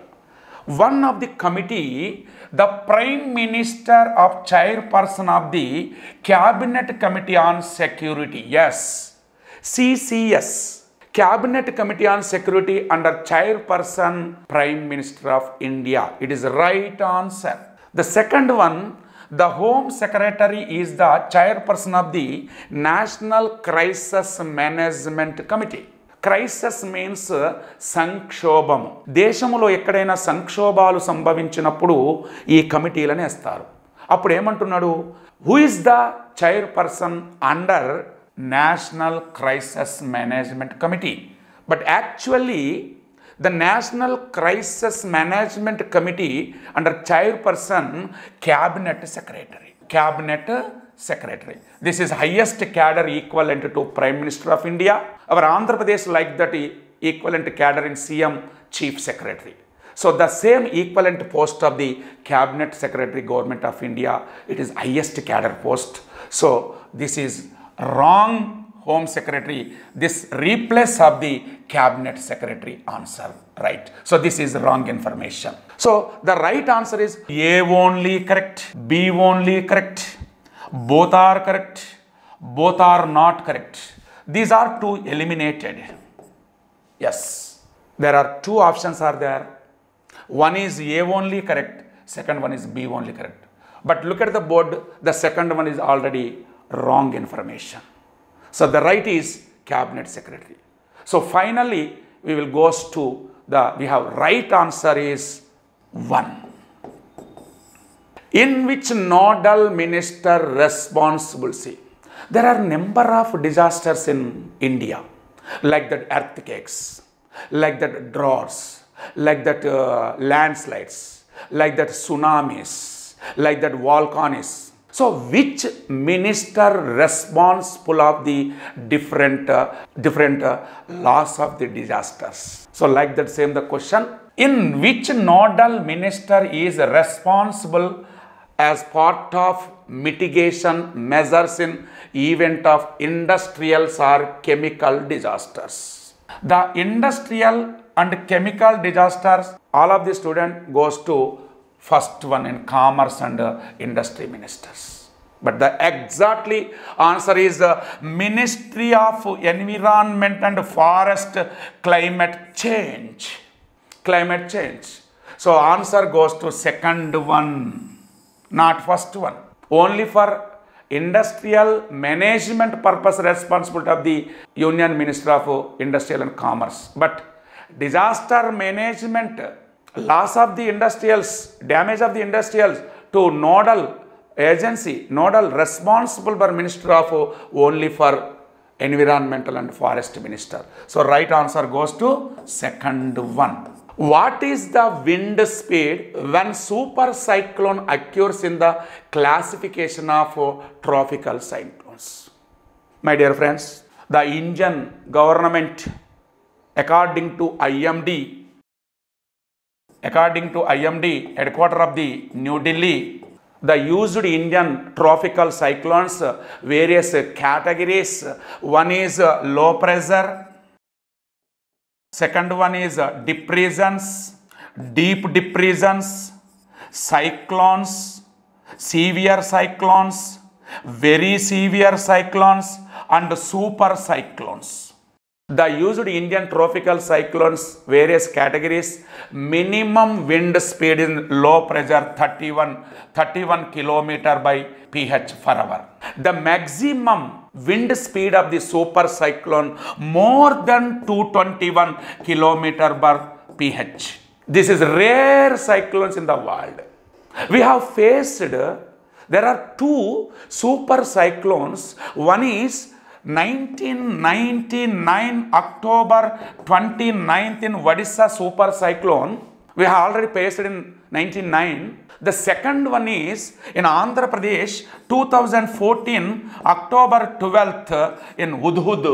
One of the committee, the Prime Minister of chairperson of the Cabinet Committee on Security, yes, CCS, Cabinet Committee on Security under chairperson Prime Minister of India. It is right answer. The second one, the Home Secretary is the chairperson of the National Crisis Management Committee. Crisis means సంక్షోభము. దేశంలో ఎక్కడైనా సంక్షోభాలు సంభవించినప్పుడు ఈ కమిటీలను వేస్తారు. అప్పుడు ఏమంటున్నాడు, who is the chairperson under national crisis management committee. But actually the National Crisis Management Committee under chairperson Cabinet Secretary. Cabinet Secretary. This is highest cadre equivalent to Prime Minister of India. Our Andhra Pradesh like that equivalent cadre in CM Chief Secretary. So the same equivalent post of the Cabinet Secretary Government of India, it is highest cadre post. So this is wrong. Home Secretary, this replace of the Cabinet Secretary answer, right? So this is wrong information. So the right answer is A only correct, B only correct, both are correct, both are not correct. These are two eliminated. Yes, there are two options are there. One is A only correct, second one is B only correct. But look at the board, the second one is already wrong information. So the right is Cabinet Secretary. So finally we will go to we have right answer is 1. In which nodal minister responsible, see, there are number of disasters in India, like that earthquakes, like that droughts, like that landslides, like that tsunamis, like that volcanoes. So which minister responsible of the different loss of the disasters? So like that same the question, in which nodal minister is responsible as part of mitigation measures in event of industrial or chemical disasters? The industrial and chemical disasters, all of the student goes to first one in commerce and industry ministers. But the exactly answer is Ministry of Environment and Forest Climate Change. Climate change. So answer goes to second one, not first one. Only for industrial management purpose responsibility of the Union Minister of Industrial and Commerce. But disaster management, loss of the industrials, damage of the industrials to nodal agency, nodal responsible for Minister of only for Environmental and Forest Minister. So right answer goes to second one. What is the wind speed when super cyclone occurs in the classification of tropical cyclones? My dear friends, the Indian government, according to IMD, headquarter of the New Delhi, the used Indian tropical cyclones, various categories. One is low pressure, second one is depressions, deep depressions, cyclones, severe cyclones, very severe cyclones, and super cyclones. The used Indian tropical cyclones, various categories, minimum wind speed in low pressure 31 kilometer by ph per hour. The maximum wind speed of the super cyclone more than 221 kilometer per ph. This is rare cyclones in the world. We have faced, there are two super cyclones. One is 1999 October 29th in Odisha super cyclone. We have already faced in 1999. The second one is in Andhra Pradesh, 2014, October 12th, in Hudhud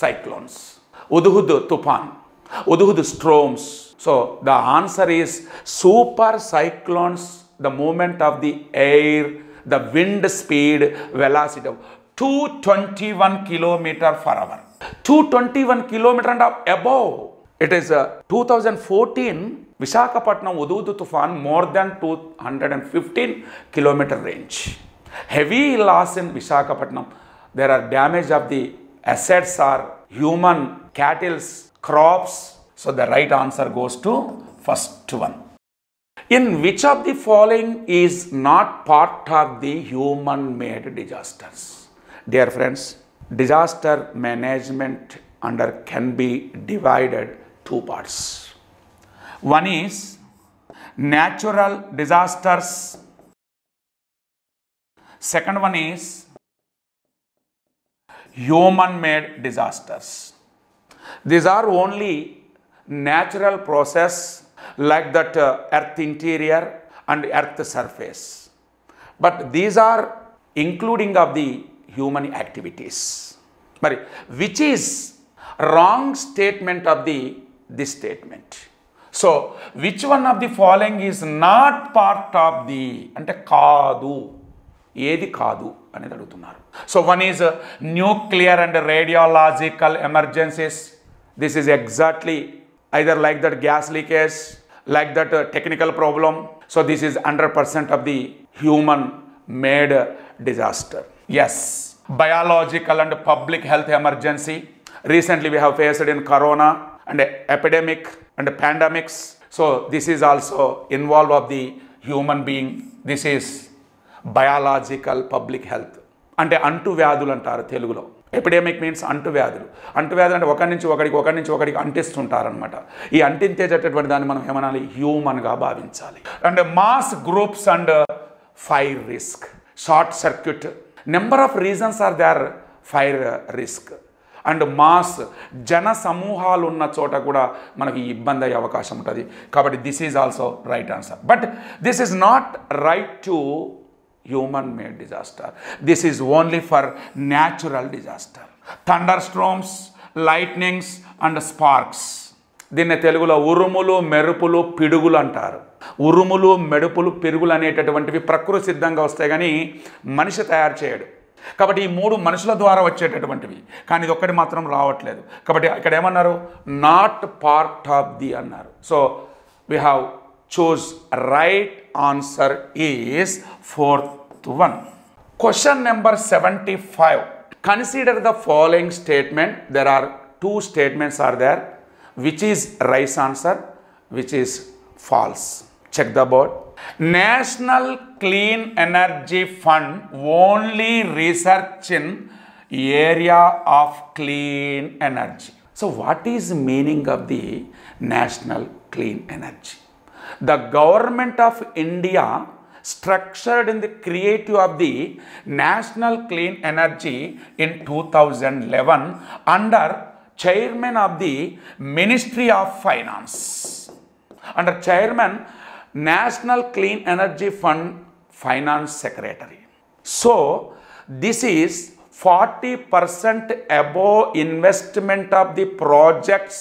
cyclones, Hudhud Tufan, Hudhud storms. So the answer is super cyclones, the movement of the air, the wind speed, velocity of 221 km per hour. 221 km and above. It is 2014 Visakhapatnam Hudhud Tufan, more than 215 km range. Heavy loss in Visakhapatnam. There are damage of the assets or human, cattle, crops. So the right answer goes to first one. In which of the following is not part of the human-made disasters? Dear friends, disaster management can be divided two parts. One is natural disasters. Second one is human-made disasters. These are only natural process like that earth interior and earth surface. But these are including of the human activities. But which is wrong statement of this statement? So which one of the following is not part of the ante kaadu, ఏది కాదు అనేది అడుగుతున్నారు. So one is nuclear and radiological emergencies. This is exactly either like that gas leakage, like that technical problem. So this is 100% of the human made disaster. Yes, biological and public health emergency. Recently we have faced in corona and epidemic and pandemics. So this is also involved of the human being. This is biological public health. అంటే అంటువ్యాధులు అంటారు తెలుగులో. Epidemic means అంటువ్యాధులు. అంటువ్యాధులు అంటే ఒకరి నుంచి ఒకరికి అంటిస్తుంటారనమాట. ఈ అంటించేటటువంటి దాన్ని మనం ఏమనాలి? హ్యూమన్గా భావించాలి. And mass groups and fire risk, short circuit. Number of reasons are there fire risk. And mass జన సమూహాలు ఉన్న చోట కూడా మనకి ఇబ్బంది అయ్యే అవకాశం ఉంటుంది. కాబట్టి this is also right answer. But this is not right to human made disaster. This is only for natural disaster. Thunderstorms, lightnings and sparks. దీన్ని తెలుగులో ఉరుములు, మెరుపులు, పిడుగులు అంటారు. ఉరుములు, మెరుపులు, పిడుగులు అనేటటువంటివి ప్రకృతి సిద్ధంగా వస్తాయి కానీ మనిషి తయారు చేయడు. కాబట్టి ఈ మూడు మనుషుల ద్వారా వచ్చేటటువంటివి, కానీ ఇది ఒక్కటి మాత్రం రావట్లేదు. కాబట్టి ఇక్కడ ఏమన్నారు? నాట్ పార్ట్ ఆఫ్ ది అన్నారు. So we have choose right answer is fourth one. Question number 75. Consider the following statement. There are two statements are there. Which is right answer? Which is false? Check the board. National Clean Energy Fund only research in area of clean energy. So what is meaning of the National Clean Energy? The government of India structured in the creative of the National Clean Energy in 2011 under chairman of the Ministry of Finance. Under chairman, National Clean Energy Fund Finance Secretary. So this is 40% above investment of the projects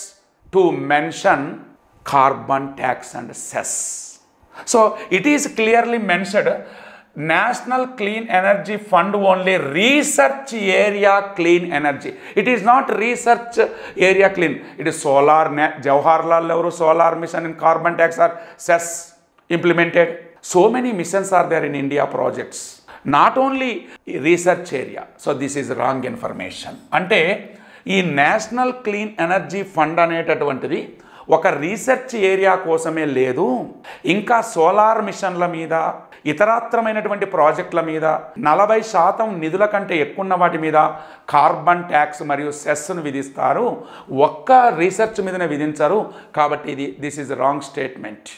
to mention carbon tax and cess. So it is clearly mentioned National Clean Energy Fund only research area clean energy. It is not research area clean. It is solar, Jawaharlal Nehru solar mission and carbon tax or cess implemented. So many missions are there in India projects. Not only research area. So this is wrong information. అంటే ఈ national clean energy fund అనేటటువంటిది ఒక research area కోసమే లేదు, ఇంకా solar మిషన్ల మీద, ఇతరత్రమైనటువంటి ప్రాజెక్టుల మీద 40% నిధుల కంటే ఎక్కువ ఉన్న వాటి మీద కార్బన్ ట్యాక్స్ మరియు సెస్ను విధిస్తారు, ఒక్క రీసెర్చ్ మీదనే విధించరు. కాబట్టి this is wrong statement.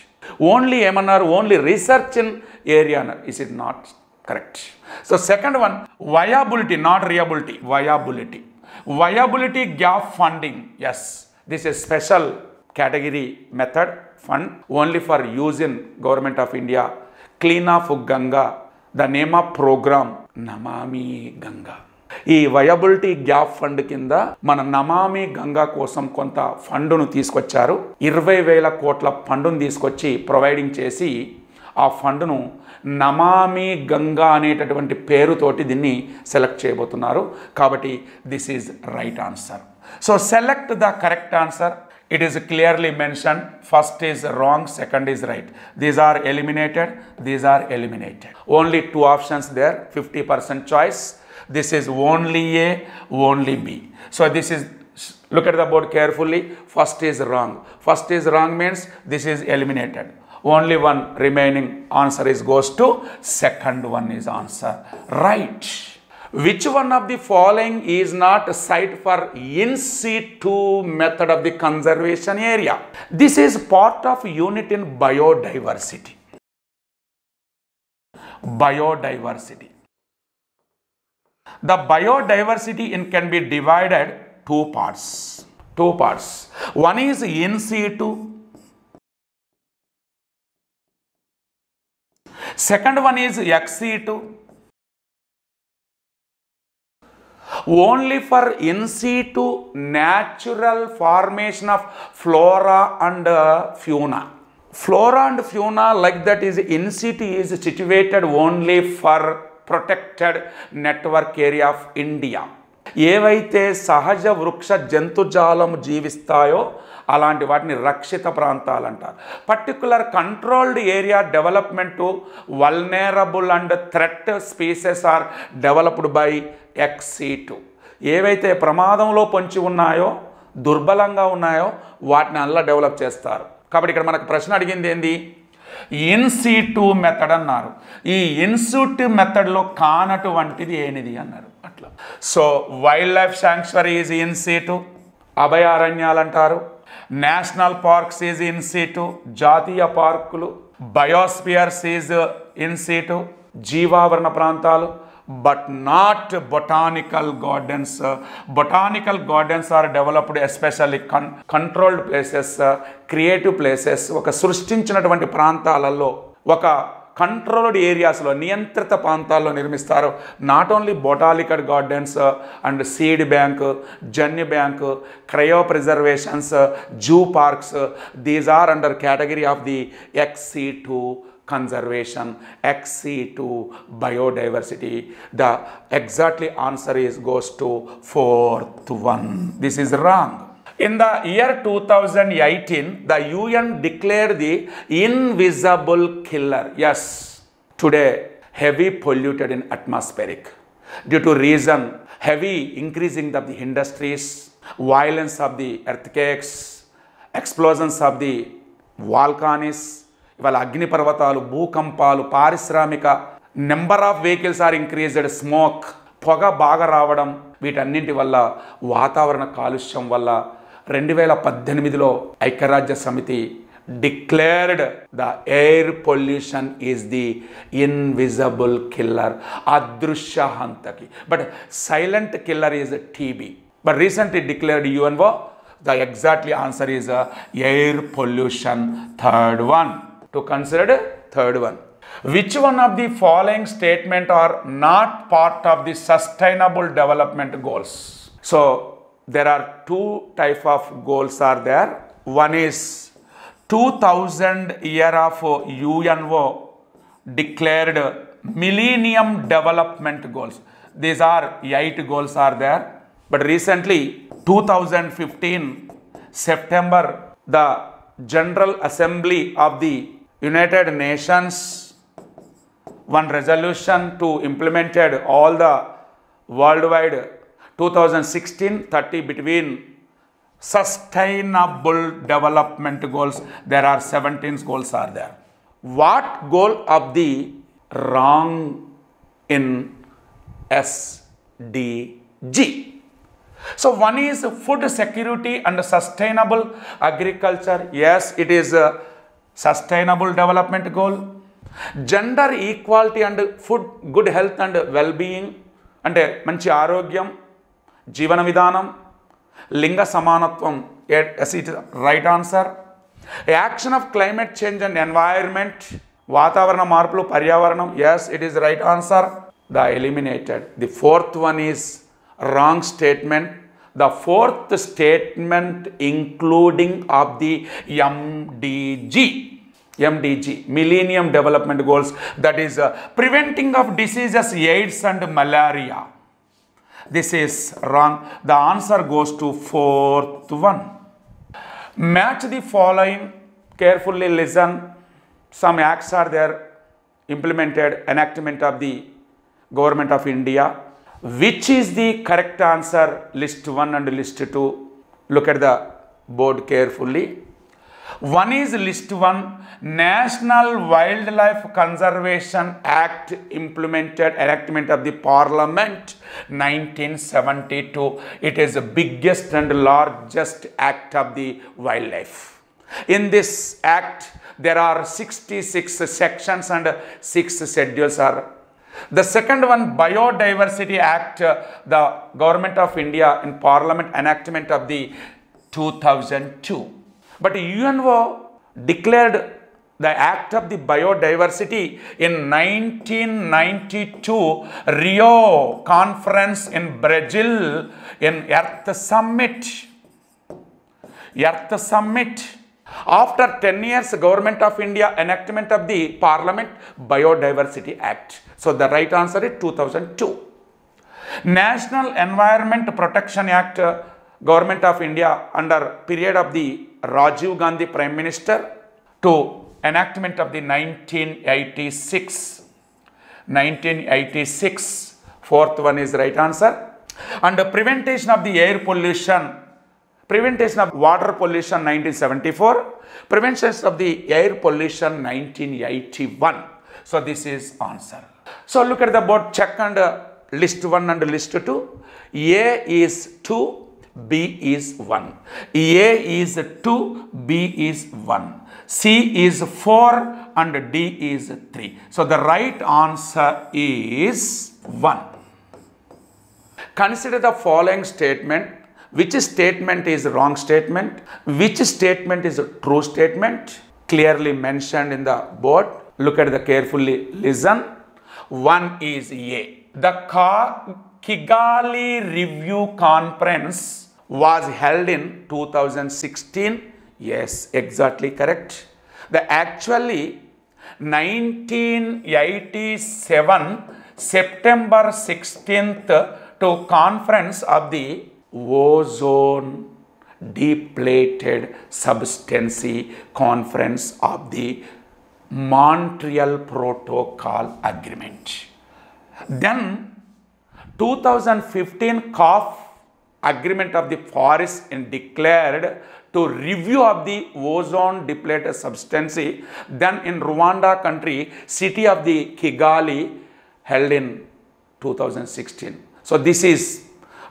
Only ఏమన్నారు? ఓన్లీ రీసెర్చ్ ఇన్ ఏరియా అన్నారు. Is it not correct. So second one viability, not reliability, viability. Viability gap funding, yes, this is special category method fund only for use in Government of India. Clean of Ganga. The name of program Namami Ganga. ఈ viability gap fund కింద మన నమామి గంగా కోసం కొంత ఫండును తీసుకొచ్చారు. 20,000 కోట్ల ఫండును తీసుకొచ్చి ప్రొవైడింగ్ చేసి ఆ ఫండును నమామి గంగా అనేటటువంటి పేరుతోటి దీన్ని సెలెక్ట్ చేయబోతున్నారు. కాబట్టి this is right answer. So select the correct answer. It is clearly mentioned. First is wrong, second is right. These are eliminated, these are eliminated. Only 2 options there, 50% choice. This is only A, only B. So this is, look at the board carefully. First is wrong. First is wrong means this is eliminated. Only one remaining answer is goes to second one is answer. Right. Which one of the following is not site for in situ method of the conservation area? This is part of unit in biodiversity. Biodiversity. The biodiversity can be divided 2 parts. 2 parts. One is in situ. Second one is ex situ. Only for in situ natural formation of flora and fauna. Flora and fauna like that is in situ is situated only for protected network area of India. ఏవైతే సహజ వృక్ష జంతుజాలం జీవిస్తాయో అలాంటి వాటిని రక్షిత ప్రాంతాలు అంటారు. Particular controlled area development vulnerable and threat species are developed by ex situ. ఏవైతే ప్రమాదంలో పొంచి ఉన్నాయో దుర్బలంగా ఉన్నాయో వాటిని అలా డెవలప్ చేస్తారు. కాబట్టి ఇక్కడ మనకు ప్రశ్న అడిగింది ఏంది? ఇన్ సిటు మెథడ్ అన్నారు. ఈ ఇన్ సిటు మెథడ్లో కానటువంటిది ఏనిది అన్నారు. అట్లా so wild life sanctuary is in situ, అభయారణ్యాలు అంటారు. National parks is in situ, జాతీయ పార్కులు. బయోస్పియర్స్ ఈజ్ ఇన్ సిటు, జీవావరణ ప్రాంతాలు. But not botanical gardens. Botanical gardens are developed especially controlled places, creative places. ఒక సృష్టించినటువంటి ప్రాంతాలలో, ఒక కంట్రోల్డ్ ఏరియాస్లో, నియంత్రిత ప్రాంతాల్లో నిర్మిస్తారు. Not only botanical gardens and seed bank, జన్యు bank, cryo preservations, zoo parks. These are under category of the XC2 conservation, XC2 biodiversity. The exactly answer is goes to 4th one. This is wrong. In the year 2018, the UN declared the invisible killer. Yes, today heavy polluted in atmospheric due to reason heavy increasing of the industries, violence of the earthquakes, explosions of the volcanoes. ఇవాళ అగ్నిపర్వతాలు, భూకంపాలు, పారిశ్రామిక number of vehicles are increased, smoke, పొగ బాగా రావడం, వీటన్నింటి వల్ల వాతావరణ కాలుష్యం వల్ల 2018లో ఐక్యరాజ్య సమితి declared the air pollution is the invisible killer, అదృశ్య హంతకి. But silent killer is TB. But recently declared UNO. The exactly answer is air pollution, third one. To consider third one. Which one of the following statement are not part of the sustainable development goals? So there are 2 type of goals are there. One is 2000 year of UNO declared millennium development goals. These are 8 goals are there. But recently 2015 September the General Assembly of the United Nations one resolution to implemented all the worldwide 2016-30 between sustainable development goals. There are 17 goals are there. What goal of the wrong in SDG? So one is food security and sustainable agriculture. Yes, it is a sustainable development goal. Gender equality and food, good health and well-being, అంటే మంచి ఆరోగ్యం, జీవన విధానం, లింగ సమానత్వం Yes, it is right answer. Action of climate change and environment. వాతావరణ మార్పులు పర్యావరణం. Yes, it is right answer. The eliminated. The fourth one is wrong statement. The fourth statement including of the MDG, Millennium Development Goals, that is preventing of diseases AIDS and malaria. This is wrong. The answer goes to fourth one. Match the following. Carefully listen. Some acts are there implemented, enactment of the Government of India. Which is the correct answer? List 1 and list 2. Look at the board carefully. One is list 1, National Wildlife Conservation Act implemented, enactment of the Parliament 1972. It is the biggest and largest act of the wildlife. In this act, there are 66 sections and 6 schedules are. The second one, Biodiversity Act, the Government of India in Parliament enactment of the 2002. But UNO declared the Act of the Biodiversity in 1992 Rio Conference in Brazil in Earth Summit. After 10 years, Government of India enactment of the Parliament Biodiversity Act. So the right answer is 2002. National Environment Protection Act, Government of India under period of the Rajiv Gandhi Prime Minister to enactment of the 1986. Fourth one is right answer. And prevention of the air pollution, prevention of water pollution 1974, prevention of the air pollution 1981. So this is answer. So look at the board, check and list 1 and list 2. A is 2, B is 1. A is 2, B is 1. C is 4 and D is 3. So the right answer is 1. Consider the following statement. Which statement is wrong statement? Which statement is a true statement? Clearly mentioned in the board. Look at the carefully, listen. One is A. The Kigali Review Conference was held in 2016. Yes, exactly correct. The actually 1987 September 16th to conference of the ozone depleted substance conference of the Montreal Protocol Agreement. Then 2015 COP Agreement of the Paris and declared to review of the ozone depleted substance. Then in Rwanda country, city of the Kigali held in 2016. So this is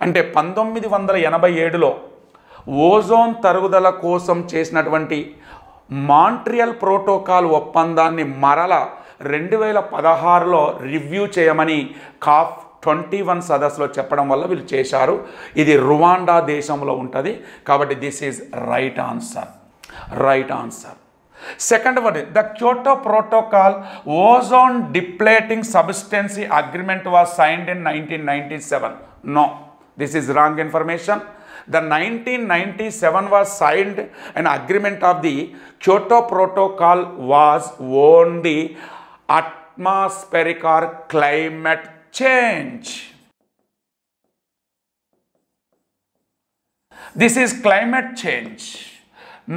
అంటే 1987లో ozone తరుగుదల కోసం చేసినటువంటి Montreal protocol ఒప్పందాన్ని మరల 2016లో review చేయమని cap 21 సదస్సులో చెప్పడం వల్ల వీళ్ళు చేశారు. ఇది రువాండా దేశంలో ఉంటుంది కాబట్టి this is right answer. Second one, the Kyoto protocol ozone depleting substance agreement was signed in 1997. No, this is wrong information. The 1997 was signed an agreement of the Kyoto Protocol was on the atmospheric or climate change. This is climate change.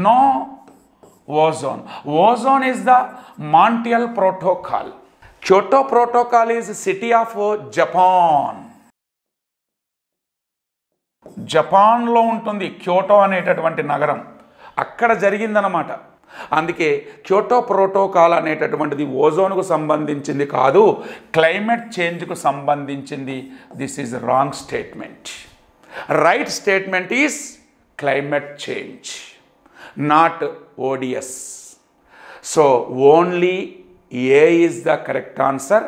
No ozone. Ozone is the Montreal Protocol. Kyoto Protocol is city of Japan. జపాన్లో ఉంటుంది Kyoto అనేటటువంటి నగరం, అక్కడ జరిగిందనమాట. అందుకే Kyoto protocol అనేటటువంటిది ఓజోన్కు సంబంధించింది కాదు, క్లైమేట్ చేంజ్కు సంబంధించింది. This is wrong statement. Right statement is climate change, not ODS. So only A is the correct answer.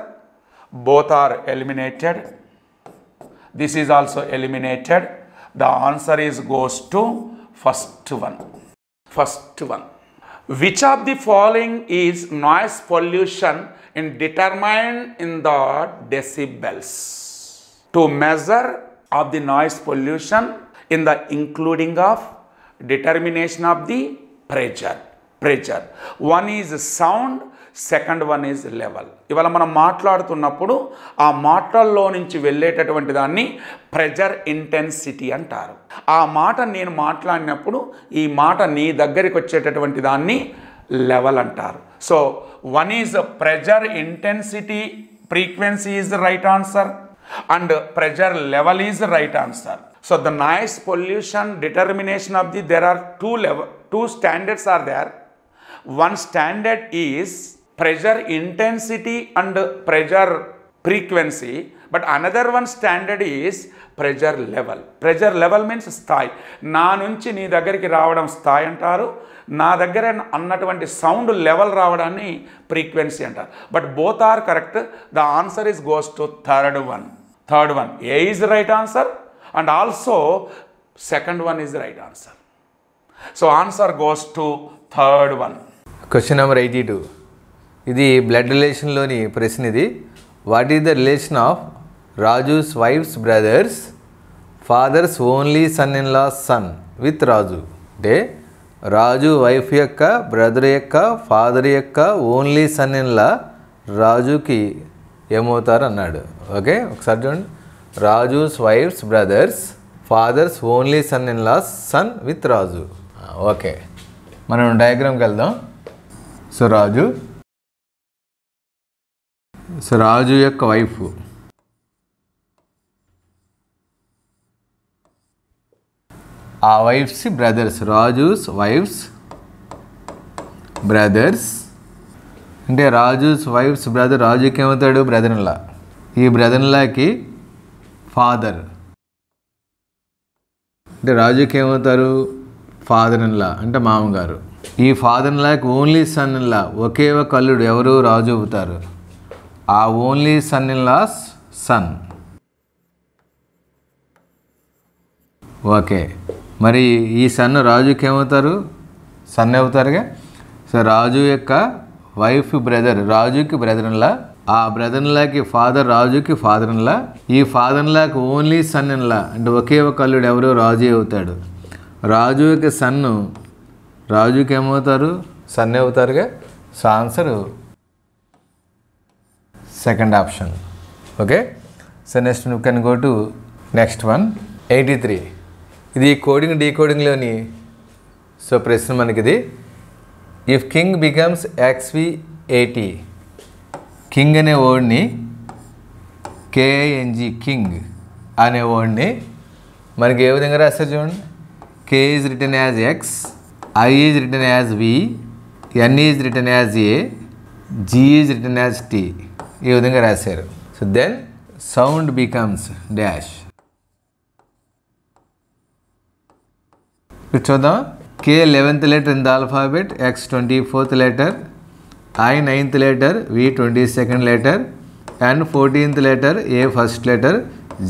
Both are eliminated. This is also eliminated. The answer is goes to First one. Which of the following is noise pollution determined in the decibels? To measure of the noise pollution in the including of determination of the pressure. One is sound, second one is level. ఇవాళ మనం మాట్లాడుతున్నప్పుడు ఆ మాటల్లో నుంచి వెళ్ళేటటువంటి దాన్ని pressure intensity అంటారు. ఆ మాట నేను మాట్లాడినప్పుడు ఈ మాట నీ దగ్గరికి వచ్చేటటువంటి దాన్ని లెవెల్ అంటారు. So one is pressure intensity frequency is the right answer and pressure level is the right answer. So the noise pollution determination of the there are two standards are there. One standard is pressure intensity and pressure frequency, but another one standard is pressure level. Pressure level means స్థాయి. నా నుంచి నీ దగ్గరికి రావడం స్థాయి అంటారు, నా దగ్గర అన్నటువంటి సౌండ్ లెవెల్ రావడాన్ని ఫ్రీక్వెన్సీ అంటారు. But both are correct. The answer is goes to third one. A is the right answer and also second one is the right answer. So answer goes to third one. Question number 82. ఇది blood రిలేషన్లోని ప్రశ్న. ఇది what is the relation of Raju's wife's brother's father's only son in law son with Raju? అంటే Raju wife యొక్క brother యొక్క father యొక్క only son in law రాజుకి ఏమవుతారు అన్నాడు. ఓకే, ఒకసారి చూడండి. Raju's wife's brother's father's only son in law son with Raju. Okay, మనం డయాగ్రామ్కి వెళ్దాం. సో రాజు యొక్క వైఫ్ ఆ wife's brother's, Raju's wife's brother's అంటే రాజూస్ వైఫ్స్ బ్రదర్, రాజుకి ఏమవుతాడు? బ్రదర్లా. ఈ బ్రదర్లాకి ఫాదర్ అంటే రాజుకి ఏమవుతారు? ఫాదర్ ఇన్ లా అంటే మామగారు. ఈ ఫాదర్ ఇన్ లాకి ఓన్లీ సన్ ఇన్ లా ఒకే ఒక అల్లుడు ఎవరు? రాజు అవుతారు. ఆ only son in law's son. Okay, మరి ఈ సన్ రాజుకి ఏమవుతారు? సన్ అవుతారుగా. సో రాజు యొక్క వైఫ్ బ్రదర్, రాజుకి బ్రదర్ ఇన్ లా, ఆ బ్రదర్ ఇన్ లాకి ఫాదర్, రాజుకి ఫాదర్ ఇన్ లా. ఈ ఫాదర్ ఇన్ లాకి ఓన్లీ సన్ ఇన్ లా అంటే ఒకే ఒక అల్లుడు ఎవరు? రాజు అవుతాడు. రాజు యొక్క సన్ను రాజుకి ఏమవుతారు? సన్ అవుతారుగా. So answer second option. Okay, so next you can go to next one. 83. ఇది కోడింగ్ డీకోడింగ్లోని సో ప్రశ్న మనకిది. If king becomes XV80, king అనే వర్డ్ని KING కింగ్ అనే వర్డ్ని మనకి ఏ విధంగా రాస్తారు చూడండి. K is written as X, I is written as V, N is written as A, G is written as T. ఈ విధంగా రాశారు. So then sound becomes dash. చూద్దాం. K 11th letter in the alphabet, X 24th letter, I 9th letter, V 22nd letter, N 14th letter, A first letter,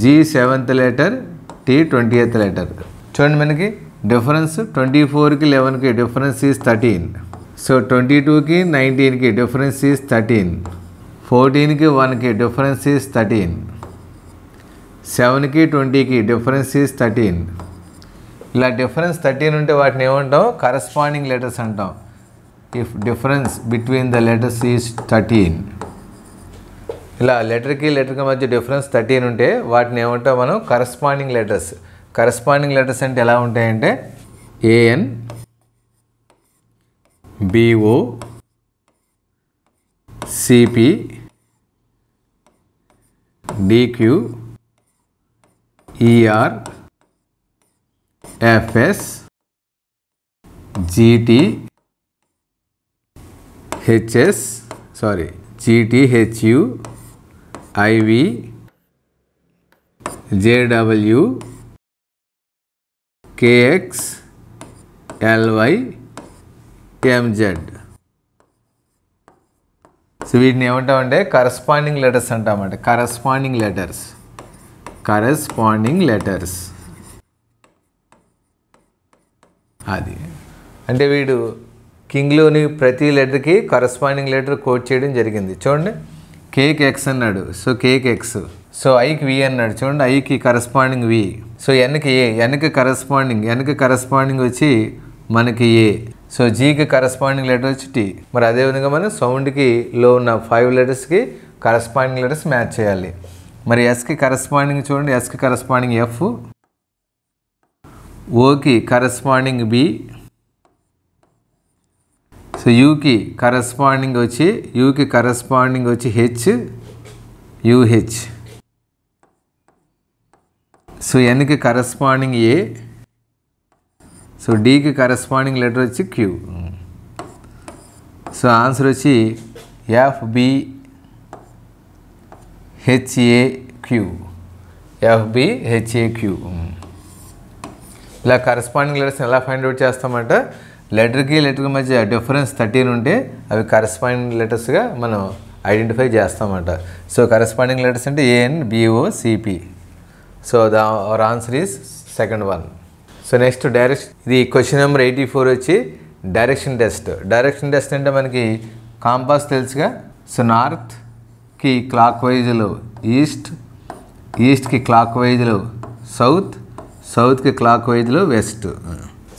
G 7th letter, T 20th letter. చూడండి, మనకి difference 24కి 11కి difference is 13. So 22కి 19కి difference is 13. 14కి 1కి difference is 13. 7కి 20కి డిఫరెన్స్ ఈజ్ 13. ఇలా డిఫరెన్స్ 13 ఉంటే వాటిని ఏమంటాం? కరస్పాండింగ్ లెటర్స్ అంటాం. If difference between the letters is 13, ఇలా లెటర్కి మధ్య డిఫరెన్స్ 13 ఉంటే వాటిని ఏమంటాం మనం? Corresponding letters. కరస్పాండింగ్ లెటర్స్ అంటే ఎలా ఉంటాయంటే AN, BO, CP, DQ, ER, FS, GT, HU, IV, JW, KX, LY, MZ. So వీటిని ఏమంటామంటే కరస్పాండింగ్ లెటర్స్ అంటామంటే. Corresponding letters. అది అంటే వీడు కింగ్లోని ప్రతి లెటర్కి కరస్పాండింగ్ లెటర్ కోడ్ చేయడం జరిగింది. చూడండి, కేక్ ఎక్స్ అన్నాడు, సో కేక్ ఎక్స్. సో ఐకి వి అన్నాడు, చూడండి ఐకి కరస్పాండింగ్ వి. సో ఎన్కి ఏ, ఎన్కి కరస్పాండింగ్ వచ్చి మనకి ఏ. సో జీకి కరస్పాండింగ్ లెటర్ వచ్చి టీ. మరి అదేవిధంగా మనం సౌండ్కి లో ఉన్న 5 లెటర్స్కి కరస్పాండింగ్ లెటర్స్ మ్యాచ్ చేయాలి. మరి ఎస్కి కరస్పాండింగ్ చూడండి, ఎస్కి కరస్పాండింగ్ ఎఫ్, ఓకి కరస్పాండింగ్ బి, సో యూకి కరస్పాండింగ్ వచ్చి హెచ్, యూహెచ్. సో ఎన్కి కరస్పాండింగ్ ఏ, సో డీకి కరస్పాండింగ్ లెటర్ వచ్చి క్యూ. సో ఆన్సర్ వచ్చి ఎఫ్బి హెచ్ఏక్యూ, FBHAQ. ఇలా కరస్పాండింగ్ లెటర్స్ని ఎలా ఫైండ్ అవుట్ చేస్తామంటే లెటర్కి మధ్య డిఫరెన్స్ 13 ఉంటే అవి కరస్పాండింగ్ లెటర్స్గా మనం ఐడెంటిఫై చేస్తామన్నమాట. సో కరస్పాండింగ్ లెటర్స్ అంటే ANBOCP. So our answer is second one. So next direction, ఇది క్వశ్చన్ నెంబర్ 84 వచ్చి డైరెక్షన్ టెస్ట్. డైరెక్షన్ టెస్ట్ అంటే మనకి కాంపాస్ తెలుసుగా. సో నార్త్కి క్లాక్ వైజ్లో ఈస్ట్, ఈస్ట్కి క్లాక్ వైజ్లో సౌత్, సౌత్కి క్లాక్ వైజ్లో వెస్ట్.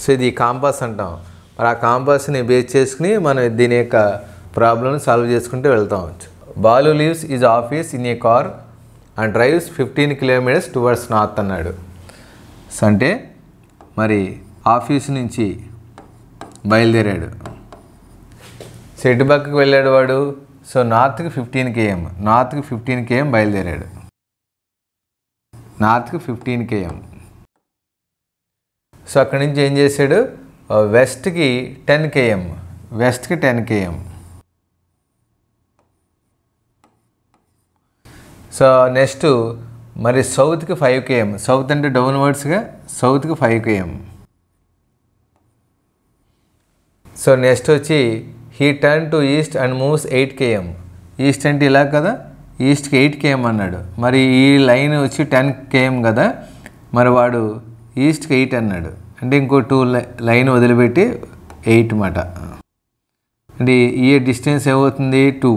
సో ఇది కాంపాస్ అంటాం. మరి ఆ కాంపాస్ని బేస్ చేసుకుని మనం దీని యొక్క ప్రాబ్లమ్ని సాల్వ్ చేసుకుంటూ వెళ్తాం. Balu leaves is office in a car and drives 15 kilometers towards north అన్నాడు. సో అంటే మరి ఆఫీస్ నుంచి బయలుదేరాడు. సో ఎటు పక్కకు వెళ్ళాడు వాడు? సో నార్త్కి 15 km, నార్త్కి 15 km బయలుదేరాడు. నార్త్కి 15 km. సో అక్కడి నుంచి ఏం చేశాడు? వెస్ట్కి 10 km, వెస్ట్కి 10 km. సో నెక్స్ట్ మరి సౌత్కి 5 km, సౌత్ అంటే డౌన్వర్డ్స్గా, సౌత్కి 5 km. సో నెక్స్ట్ వచ్చి he turn to east and moves 8 km. East అంటే ఇలా కదా, ఈస్ట్కి 8 km అన్నాడు. మరి ఈ లైన్ వచ్చి 10 km కదా, మరి వాడు ఈస్ట్కి 8 అన్నాడు. అంటే ఇంకో 2 లైన్ వదిలిపెట్టి 8 మాట. అంటే ఈ డిస్టెన్స్ ఏమవుతుంది? 2.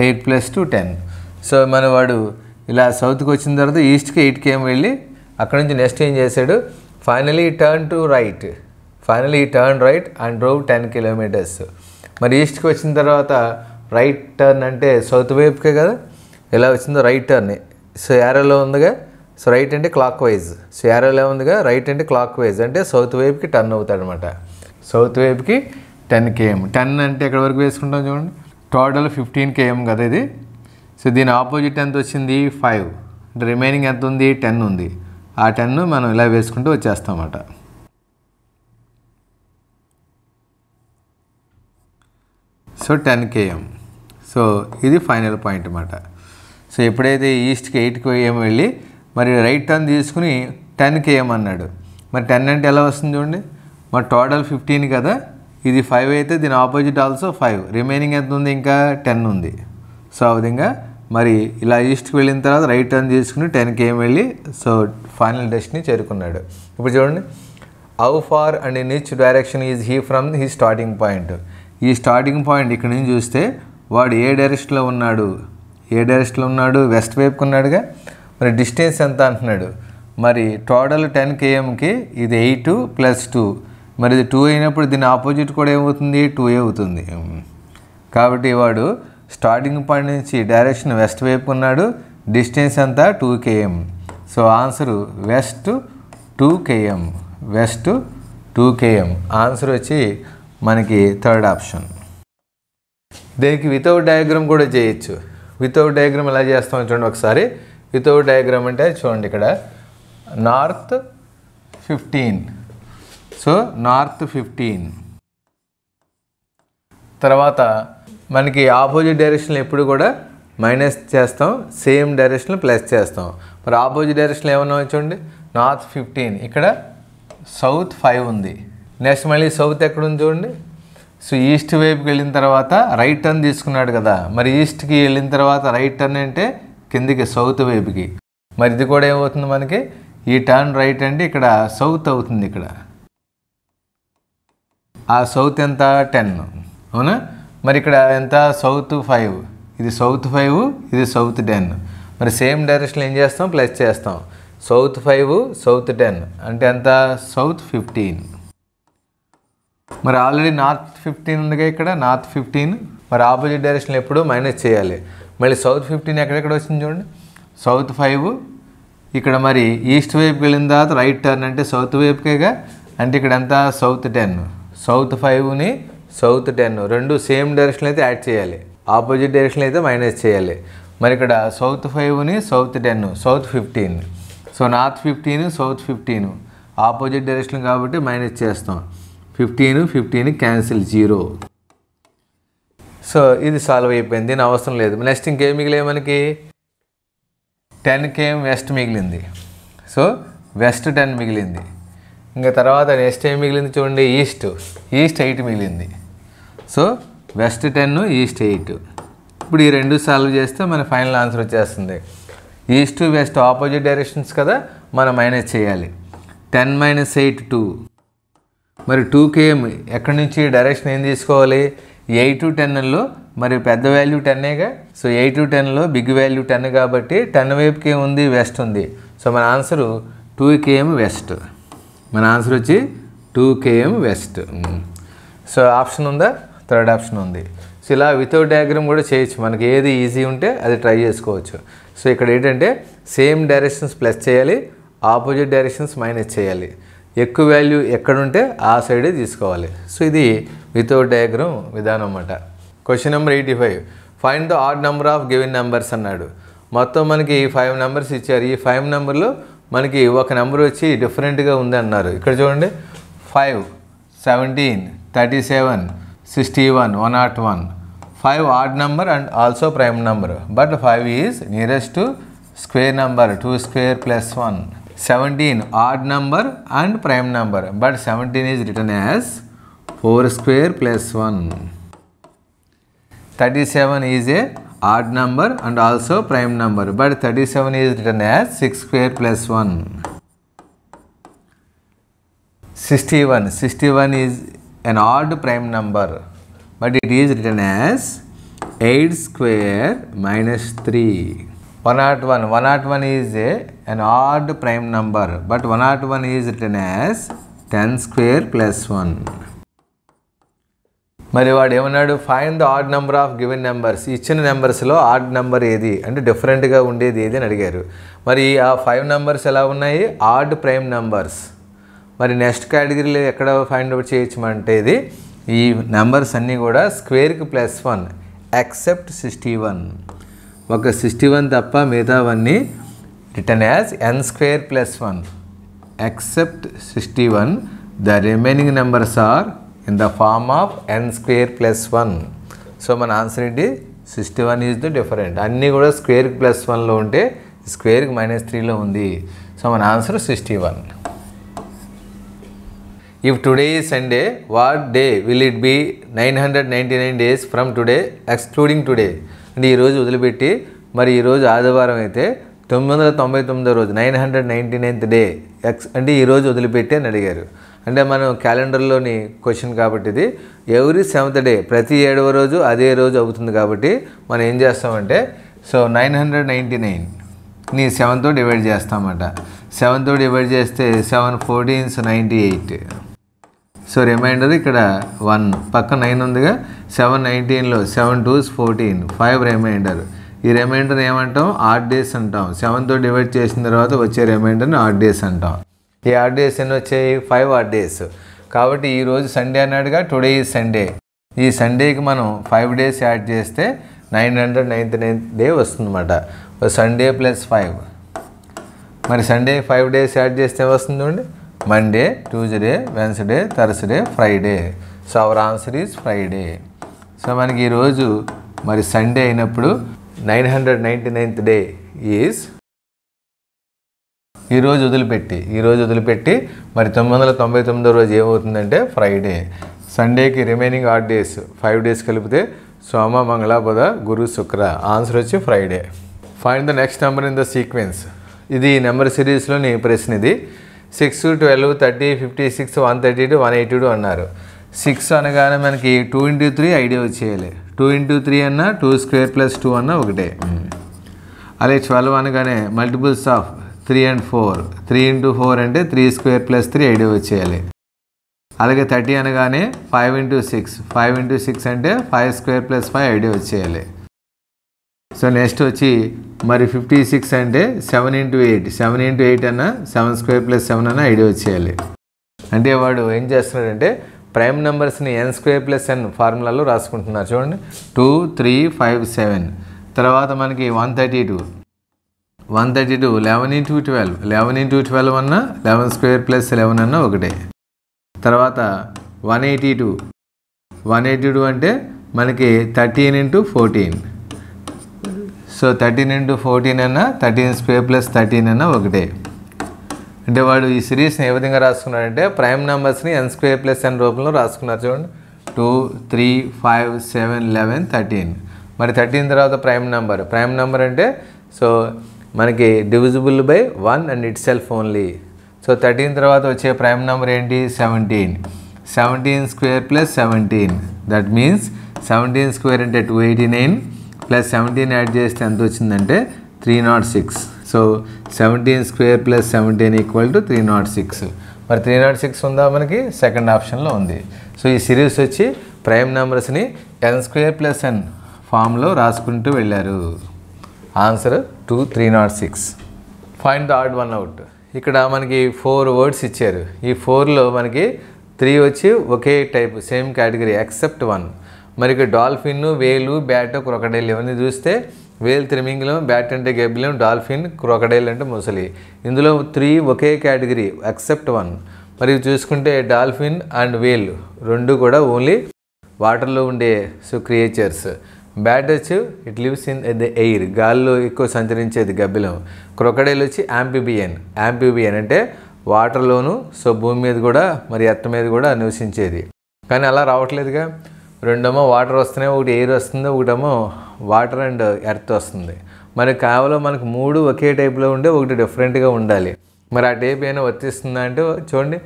8 + 2 10. సో మన వాడు ఇలా సౌత్కి వచ్చిన తర్వాత ఈస్ట్కి 8 km వెళ్ళి అక్కడ నుంచి నెక్స్ట్ ఏం చేశాడు? Finally turn right and drove 10 kilometers. మరి ఈస్ట్కి వచ్చిన తర్వాత రైట్ టర్న్ అంటే సౌత్ వైపుకే కదా, ఎలా వచ్చిందో రైట్ టర్న్. సో యారోలో ఉందిగా, సో రైట్ అంటే క్లాక్ వైజ్. సో యారోలో ఉందిగా, రైట్ అంటే క్లాక్ వైజ్, అంటే సౌత్ వైపుకి టర్న్ అవుతాడు అనమాట. సౌత్ వైపుకి 10 km. 10 అంటే ఎక్కడి వరకు వేసుకుంటాం చూడండి, టోటల్ 15 km కదా ఇది. సో దీని ఆపోజిట్ ఎంత వచ్చింది? 5. అంటే రిమైనింగ్ ఎంత ఉంది? 10 ఉంది. ఆ 10 మనం ఇలా వేసుకుంటూ వచ్చేస్తామన్నమాట. So 10 km. సో ఇది ఫైనల్ పాయింట్ అన్నమాట. సో ఎప్పుడైతే ఈస్ట్కి 8 km వెళ్ళి మరి రైట్ టర్న్ తీసుకుని 10 km అన్నాడు. మరి 10 అంటే ఎలా వస్తుంది చూడండి, మరి టోటల్ 15 కదా, ఇది 5 అయితే దీని ఆపోజిట్ ఆల్సో 5, రిమైనింగ్ ఎంత ఉంది? ఇంకా 10 ఉంది. సో ఆ విధంగా మరి ఇలా ఈస్ట్కి వెళ్ళిన తర్వాత రైట్ టర్న్ తీసుకుని 10 km వెళ్ళి సో ఫైనల్ డెస్టినీ చేరుకున్నాడు. ఇప్పుడు చూడండి, how far and in which direction is he from he starting point. ఈ స్టార్టింగ్ పాయింట్ ఇక్కడ నుంచి చూస్తే వాడు ఏ డైరెక్షన్లో ఉన్నాడు? వెస్ట్ వైపుకి ఉన్నాడుగా. మరి డిస్టెన్స్ ఎంత అంటున్నాడు? మరి టోటల్ 10 kmకి ఇది 8 + 2, మరి ఇది 2 అయినప్పుడు దీని ఆపోజిట్ కూడా ఏమవుతుంది? 2 అవుతుంది. కాబట్టి వాడు స్టార్టింగ్ పాయింట్ నుంచి డైరెక్షన్ వెస్ట్ వైపు ఉన్నాడు. డిస్టెన్స్ ఎంత? 2 km. So answer west 2 km, west 2 km. Answer వచ్చి మనకి థర్డ్ ఆప్షన్. దీనికి వితౌట్ డయాగ్రామ్ కూడా చేయొచ్చు. వితౌట్ డయాగ్రామ్ ఎలా చేస్తామో చూడండి ఒకసారి. వితౌట్ డయాగ్రామ్ అంటే చూడండి, ఇక్కడ నార్త్ 15, సో నార్త్ 15 తర్వాత మనకి ఆపోజిట్ డైరెక్షన్లో ఎప్పుడు కూడా మైనస్ చేస్తాం, సేమ్ డైరెక్షన్లో ప్లస్ చేస్తాం. మరి ఆపోజిట్ డైరెక్షన్లో ఏమన్నా చూడండి, నార్త్ 15, ఇక్కడ సౌత్ 5 ఉంది. నెక్స్ట్ మళ్ళీ సౌత్ ఎక్కడ ఉంది చూడండి. సో ఈస్ట్ వైపుకి వెళ్ళిన తర్వాత రైట్ టర్న్ తీసుకున్నాడు కదా, మరి ఈస్ట్కి వెళ్ళిన తర్వాత రైట్ టర్న్ అంటే కిందికి సౌత్ వైపుకి. మరి ఇది కూడా ఏమవుతుంది మనకి? ఈ టర్న్ రైట్ అంటే ఇక్కడ సౌత్ అవుతుంది. ఇక్కడ ఆ సౌత్ ఎంత 10 అవునా. మరి ఇక్కడ ఎంత సౌత్ 5, ఇది సౌత్ 5, ఇది సౌత్ 10. మరి సేమ్ డైరెక్షన్లో ఏం చేస్తాం, ప్లస్ చేస్తాం. సౌత్ 5 సౌత్ 10 అంటే ఎంత సౌత్ 15. మరి ఆల్రెడీ నార్త్ 15 ఉందిగా, ఇక్కడ నార్త్ 15. మరి ఆపోజిట్ డైరెక్షన్లో ఎప్పుడు మైనస్ చేయాలి. మళ్ళీ సౌత్ 15 ఎక్కడెక్కడ వచ్చింది చూడండి. సౌత్ 5 ఇక్కడ మరి ఈస్ట్ వైపుకి వెళ్ళిన తర్వాత రైట్ టర్న్ అంటే సౌత్ వైపుకేగా, అంటే ఇక్కడ ఎంత సౌత్ 10. సౌత్ 5ని సౌత్ 10 రెండు సేమ్ డైరెక్షన్లో అయితే యాడ్ చేయాలి, ఆపోజిట్ డైరెక్షన్లో అయితే మైనస్ చేయాలి. మరి ఇక్కడ సౌత్ 5ని south 10 south 15. So north 15 south 15 opposite direction కాబట్టి మైనస్ చేస్తాం. 15 క్యాన్సిల్ 0. సో ఇది సాల్వ్ అయిపోయింది, దీని అవసరం లేదు. నెక్స్ట్ ఇంకేం మిగిలే మనకి 10 km వెస్ట్ మిగిలింది. సో వెస్ట్ 10 మిగిలింది. ఇంకా తర్వాత నెక్స్ట్ ఏం మిగిలింది చూడండి, ఈస్ట్ 8 మిగిలింది. So west 10 east 8. ఇప్పుడు ఈ రెండు సాల్వ్ చేస్తే మన ఫైనల్ ఆన్సర్ వచ్చేస్తుంది. ఈస్ట్ వెస్ట్ ఆపోజిట్ డైరెక్షన్స్ కదా, మనం మైనస్ చేయాలి. 10 - 8 2. మరి 2 km ఎక్కడి నుంచి డైరెక్షన్ ఏం తీసుకోవాలి, 8 to 10లో మరి పెద్ద వాల్యూ 10ఏగా. సో 8 to 10లో బిగ్ వాల్యూ 10 కాబట్టి 10 వైపుకి ఏముంది, వెస్ట్ ఉంది. సో మన ఆన్సరు 2 km వెస్ట్. మన ఆన్సర్ వచ్చి 2 km వెస్ట్. సో ఆప్షన్ ఉందా, థర్డ్ ఆప్షన్ ఉంది. సో ఇలా వితౌట్ డయాగ్రామ్ కూడా చేయొచ్చు, మనకి ఏది ఈజీ ఉంటే అది ట్రై చేసుకోవచ్చు. సో ఇక్కడ ఏంటంటే సేమ్ డైరెక్షన్స్ ప్లస్ చేయాలి, ఆపోజిట్ డైరెక్షన్స్ మైనస్ చేయాలి. ఎక్కువ వాల్యూ ఎక్కడుంటే ఆ సైడే తీసుకోవాలి. సో ఇది వితౌట్ డయాగ్రామ్ విధానం అన్నమాట. Question number 85, find the odd number of given numbers అన్నాడు. మొత్తం మనకి 5 నెంబర్స్ ఇచ్చారు. ఈ 5 నెంబర్లో మనకి ఒక నెంబర్ వచ్చి డిఫరెంట్గా ఉంది అన్నారు. ఇక్కడ చూడండి 5, 17, 37, 61, 101. 5 odd number and also prime number, but 5 is nearest to square number, 2 square plus 1. 17 odd number and prime number, but 17 is written as 4 square plus 1. 37 is a odd number and also prime number, but 37 is written as 6 square plus 1. 61 is an odd prime number, but it is written as 8 square minus 3. 101 is an odd prime number, but 101 is written as 10 square plus 1. మరి వాడు ఏమన్నాడు, find the odd number of given numbers. ఇచ్చిన నెంబర్స్లో odd number ఏది అంటే డిఫరెంట్గా ఉండేది ఏది అని అడిగారు. మరి ఆ 5 నెంబర్స్ ఎలా ఉన్నాయి, ఆడ్ ప్రైమ్ నెంబర్స్. మరి నెక్స్ట్ కేటగిరీలో ఎక్కడ ఫైండ్ అవుట్ చేయొచ్చు అంటే ఇది ఈ నెంబర్స్ అన్నీ కూడా స్క్వేర్కి +1 ఎక్సెప్ట్ 61. ఒక 61 తప్ప మిగతావన్నీ return as n square plus 1 except 61. The remaining numbers are in the form of n square plus 1. So మన ఆన్సర్ ఏంటి, 61 ఈజ్ ద డిఫరెంట్. అన్నీ కూడా స్క్వేర్కి +1లో ఉంటే స్క్వేర్కి -3లో ఉంది. సో మన answer 61. If today is Sunday, what day will it be 999 days from today excluding today? అంటే ఈరోజు వదిలిపెట్టి మరి ఈరోజు ఆదివారం అయితే 999వ రోజు 999th డే అంటే ఈరోజు వదిలిపెట్టి అని అడిగారు. అంటే మనం క్యాలెండర్లోని క్వశ్చన్ కాబట్టి ఇది ఎవ్రీ 7th డే ప్రతి 7వ రోజు అదే రోజు అవుతుంది కాబట్టి మనం ఏం చేస్తామంటే సో 999ని 7తో డివైడ్ చేస్తామన్నమాట. 7తో డివైడ్ చేస్తే 7 14s 98. సో రిమైండర్ ఇక్కడ 1 పక్క 9 ఉందిగా. 7 19లో 7 2s 14, 5 రిమైండర్. ఈ రిమైండర్ ఏమంటాం, ఆడ్ డేస్ అంటాం. 7తో డివైడ్ చేసిన తర్వాత వచ్చే రిమైండర్ని ఆడ్ డేస్ అంటాం. ఈ ఆడ్ డేస్ ఎన్ని వచ్చాయి, 5 ఆడ్ డేస్. కాబట్టి ఈరోజు సండే అన్నాడుగా, టుడే ఈజ్ సండే. ఈ సండేకి మనం 5 డేస్ యాడ్ చేస్తే 999th డే వస్తుందన్నమాట. సండే +5. మరి సండే 5 డేస్ యాడ్ చేస్తే వస్తుంది చూడండి, Monday, Tuesday, Wednesday, Thursday, Friday. So our answer is Friday. So మనకి ఈరోజు మరి సండే అయినప్పుడు 999th డే ఈజ్ ఈరోజు వదిలిపెట్టి మరి 999వ రోజు ఏమవుతుందంటే ఫ్రైడే. సండేకి రిమైనింగ్ ఆడ్ డేస్ 5 డేస్ కలిపితే సోమ, మంగళ, బుధ, గురు, శుక్ర. ఆన్సర్ వచ్చి Friday. Find the next number in the sequence. ఇది నెంబర్ సిరీస్లోని ప్రశ్న ఇది. 6, 12, 30, 56, 132, 182 అన్నారు. 6 అనగానే మనకి 2 into 3 ఐడియా వచ్చేయాలి. 2 into 3 అన్నా 2 square plus 2 అన్నా ఒకటే. అలాగే 12 అనగానే మల్టిపుల్స్ ఆఫ్ 3 and 4, 3 into 4 అంటే 3 square plus 3 ఐడియా వచ్చేయాలి. అలాగే 30 అనగానే 5 into 6, 5 into 6 అంటే 5 square plus 5 ఐడియా వచ్చేయాలి. సో నెక్స్ట్ వచ్చి మరి 56 అంటే 7 into 8, 7 into 8 అన్న 7 square plus 7 అన్న ఐడియా వచ్చేయాలి. అంటే వాడు ఏం చేస్తున్నాడంటే ప్రైమ్ నెంబర్స్ని n square plus n ఫార్ములాలో రాసుకుంటున్నారు. చూడండి 2, 3, 5, 7. తర్వాత మనకి 132, 11 into 12, 11 into 12 అన్న 11 square plus 11 అన్న ఒకటే. తర్వాత 182 అంటే మనకి 13 into 14. సో 13 into 14 అన్న 13 square plus 13 అన్న ఒకటే. అంటే వాడు ఈ సిరీస్ని ఏ విధంగా రాసుకున్నాడంటే ప్రైమ్ నెంబర్స్ని n square plus n రూపంలో రాసుకున్నారు. చూడండి 2, 3, 5, 7, 11, 13. మరి 13 తర్వాత ప్రైమ్ నెంబర్ అంటే సో మనకి divisible by 1 and itself only. So 13 తర్వాత వచ్చే ప్రైమ్ నెంబర్ ఏంటి 17. 17 square plus 17, that means 17 square అంటే 289 ప్లస్ 17 యాడ్ చేస్తే ఎంత వచ్చిందంటే 306. So 17 square plus 17 equal to 306. మరి 306 ఉందా మనకి సెకండ్ ఆప్షన్లో ఉంది. సో ఈ సిరీస్ వచ్చి ప్రైమ్ నెంబర్స్ని n square plus n ఫామ్లో రాసుకుంటూ వెళ్ళారు. Answer 306. Find the odd one out. ఇక్కడ మనకి 4 వర్డ్స్ ఇచ్చారు. ఈ 4లో మనకి 3 వచ్చి ఒకే టైప్ సేమ్ కేటగిరీ ఎక్సెప్ట్ 1. మరి ఇక్కడ డాల్ఫిన్, వేలు, బ్యాట్, క్రొకడైల్ ఇవన్నీ చూస్తే వేల్ త్రిమింగలం, బ్యాట్ అంటే గెబ్బిలం, డాల్ఫిన్, క్రొకడైల్ అంటే ముసలి. ఇందులో 3 ఒకే కేటగిరీ ఎక్సెప్ట్ 1. మరి చూసుకుంటే డాల్ఫిన్ అండ్ వేల్ రెండు కూడా ఓన్లీ వాటర్లో ఉండే క్రియేచర్స్. బ్యాట్ వచ్చి it lives in the air, గాల్లో ఎక్కువ సంచరించేది గబ్బిలం. క్రొకడైల్ వచ్చి యాంఫిబియన్ అంటే వాటర్లోను భూమి మీద కూడా మరి ఎర్త్ మీద కూడా నివసించేది. కానీ అలా రావట్లేదుగా. రెండేమో వాటర్ వస్తున్నాయి, ఒకటి ఎయిర్ వస్తుంది, ఒకటేమో వాటర్ అండ్ ఎర్త్ వస్తుంది. మరి కేవలం మనకు 3 ఒకే టైప్లో ఉండే ఒకటి డిఫరెంట్గా ఉండాలి. మరి ఆ టైప్ ఏమైనా వర్తిస్తుందా అంటే చూడండి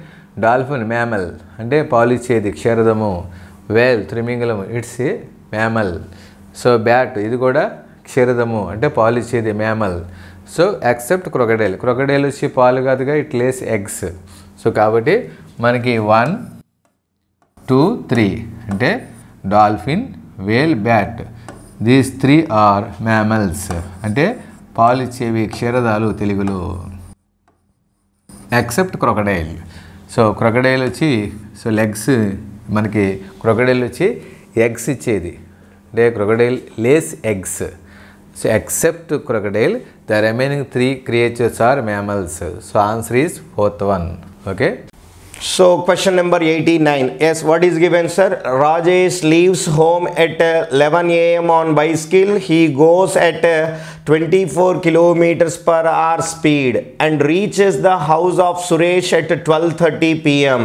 డాల్ఫిన్ మ్యామల్ అంటే పాలిచ్చేది క్షీరదము. వేల్ త్రిమింగలం it's a mammal. So bat ఇది కూడా క్షీరదము అంటే పాలు ఇచ్చేది మ్యామల్. సో ఎక్సెప్ట్ క్రొకడైల్ వచ్చి పాలు కాదుగా, ఇట్ లేస్ ఎగ్స్. సో కాబట్టి మనకి 1, 2, 3 అంటే dolphin, whale, bat, these 3 are mammals అంటే పాలు ఇచ్చేవి క్షీరదాలు తెలుగులో. Except crocodile. సో క్రొకడైల్ వచ్చి సో లెగ్స్ మనకి క్రొకడైల్ వచ్చి ఎగ్స్ ఇచ్చేది అంటే crocodile lays eggs. So except crocodile, the remaining 3 creatures are mammals. So answer is 4th one. Okay. So question number 89. Yes, what is given, sir? Rajesh leaves home at 11 a.m. on bicycle. He goes at 24 kilometers per hour speed and reaches the house of Suresh at 12:30 p.m.